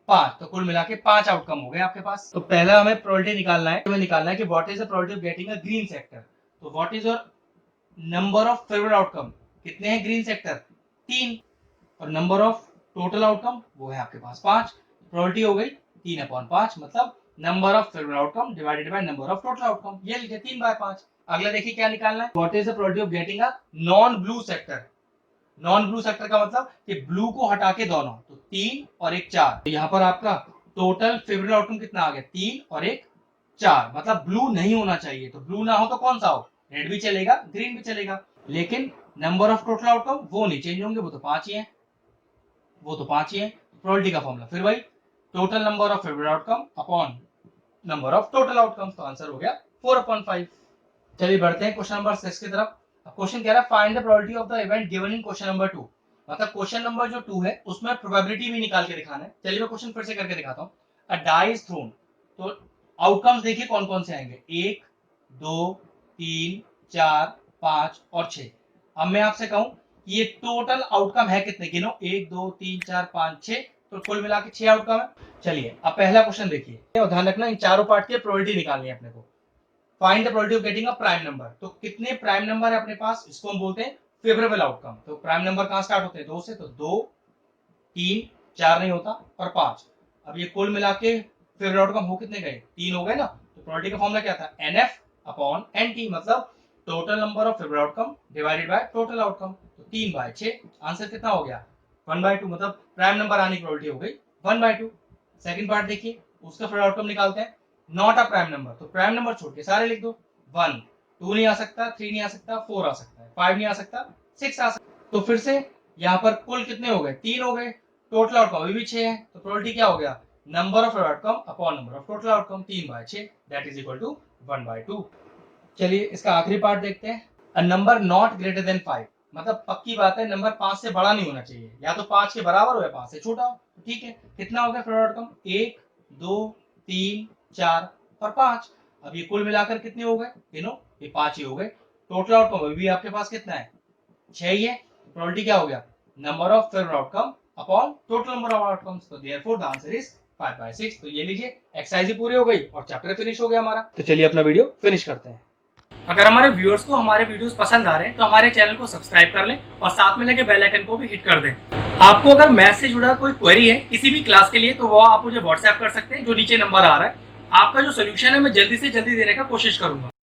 5, तो कुल मिला के 5 आउटकम हो गए आपके पास। तो पहला हमें प्रोबेबिलिटी निकालना है कि what is the probability of getting a green sector. तो what is your number of favourite outcome, कितने हैं ग्रीन सेक्टर 3, और नंबर ऑफ टोटल आउटकम वो है आपके पास 5। प्रोबेबिलिटी हो गई 3/5, मतलब number of favourite outcome divided by number of total outcome, ये लिखे 3/5। अगला देखिए क्या निकालना है, what is the probability of getting a non blue sector. Non blue sector का मतलब कि ब्लू को हटा के दोनों, तो 3 और 1 4। तो यहाँ पर आपका टोटल फेवरेट आउटकम कितना आ गया 3 और 1 4, मतलब ब्लू नहीं होना चाहिए। तो ब्लू ना हो तो कौन सा हो, रेड भी चलेगा ग्रीन भी चलेगा, लेकिन नंबर ऑफ टोटल आउटकम वो नहीं चेंज होंगे, वो तो 5 ही है, वो तो 5 ही है। प्रोबेबिलिटी का फॉर्मूला फिर वही, total number of favourite outcome upon number of total outcome, तो आंसर हो गया 4/5। चलिए बढ़ते हैं क्वेश्चन नंबर 6 की तरफ। क्वेश्चन कह रहा है find the probability of the event given in question number 2, मतलब क्वेश्चन नंबर जो 2 है उसमें प्रोबेबिलिटी भी निकाल के दिखाना है। चलिए मैं क्वेश्चन फिर से करके दिखाता हूं। अ डाई इज थ्रोन, तो आउटकम्स देखिए कौन कौन से आएंगे, 1, 2, 3, 4, 5 और 6। अब मैं आपसे कहूं कि ये टोटल आउटकम है कितने, गिनो, 1, 2, 3, 4, 5, 6, तो कुल मिला के 6 आउटकम है। चलिए अब पहला क्वेश्चन देखिए, और ध्यान रखना इन चारों पार्ट की प्रोबेबिलिटी निकालनी है अपने को। Find the probability of getting a prime number, तो कितने प्राइम नंबर है अपने पास, इसको हम बोलते हैं फेवरेबल आउटकम। तो प्राइम नंबर कहां स्टार्ट होते हैं 2 से, तो 2, 3, 4 नहीं होता और 5। अब ये कुल मिला के फेवरेट आउटकम हो कितने गए, 3 हो गए ना। तो प्रोबेबिलिटी का फॉर्मूला क्या था, NF अपॉन NT, मतलब total number of favourite outcome divided by total outcome, तो 3/6। आंसर कितना हो गया 1/2, मतलब प्राइम नंबर आने की प्रोबेबिलिटी हो गई 1/2। सेकंड पार्ट देखिए, उसका फेवरेट आउटकम निकालते हैं, नॉट अ प्राइम नंबर, तो प्राइम नंबर छोड़ के सारे लिख दो, 1, 2 नहीं आ सकता, 3 नहीं आ सकता, 4 आ सकता है, 5 नहीं आ सकता, 6 आ सकता। तो फिर से यहाँ पर कुल कितने हो गए, 3 हो गए। टोटल आउटकम अभी भी 6 है, तो प्रोबेबिलिटी क्या हो गया, number of outcome upon number of total outcome, 3/6 that is equal to 1/2। चलिए इसका आखिरी पार्ट देखते हैं। A number not greater than 5, मतलब पक्की बात है नंबर 5 से बड़ा नहीं होना चाहिए, या तो 5 के बराबर हो या 5 से छोटा हो, तो ठीक है। कितना हो गया फेवरेट आउटकम, 1, 2, 3, 4 और 5। अब ये कुल मिलाकर कितने हो गए, गिनो, ये 5 ही हो गए। टोटल आउटकम अभी भी आपके पास कितना है, 6 ही है। प्रोबेबिलिटी क्या हो गया, number of favourite outcome upon total number of outcomes, तो देयरफॉर द आंसर इज 5/6। तो ये लीजिए एक्सरसाइज पूरी हो गई और चैप्टर फिनिश हो गया हमारा। तो चलिए अपना वीडियो फिनिश करते हैं। अगर हमारे व्यूअर्स को हमारे वीडियोस पसंद आ रहे हैं तो हमारे चैनल को सब्सक्राइब कर लें और साथ में लगे बेल आइकन को भी हिट कर दें। आपको अगर मैथ से जुड़ा कोई क्वेरी है किसी भी क्लास के लिए, तो वो आप मुझे व्हाट्सएप कर सकते हैं, जो नीचे नंबर आ रहा है। आपका जो सोल्यूशन है मैं जल्दी से जल्दी देने का कोशिश करूंगा।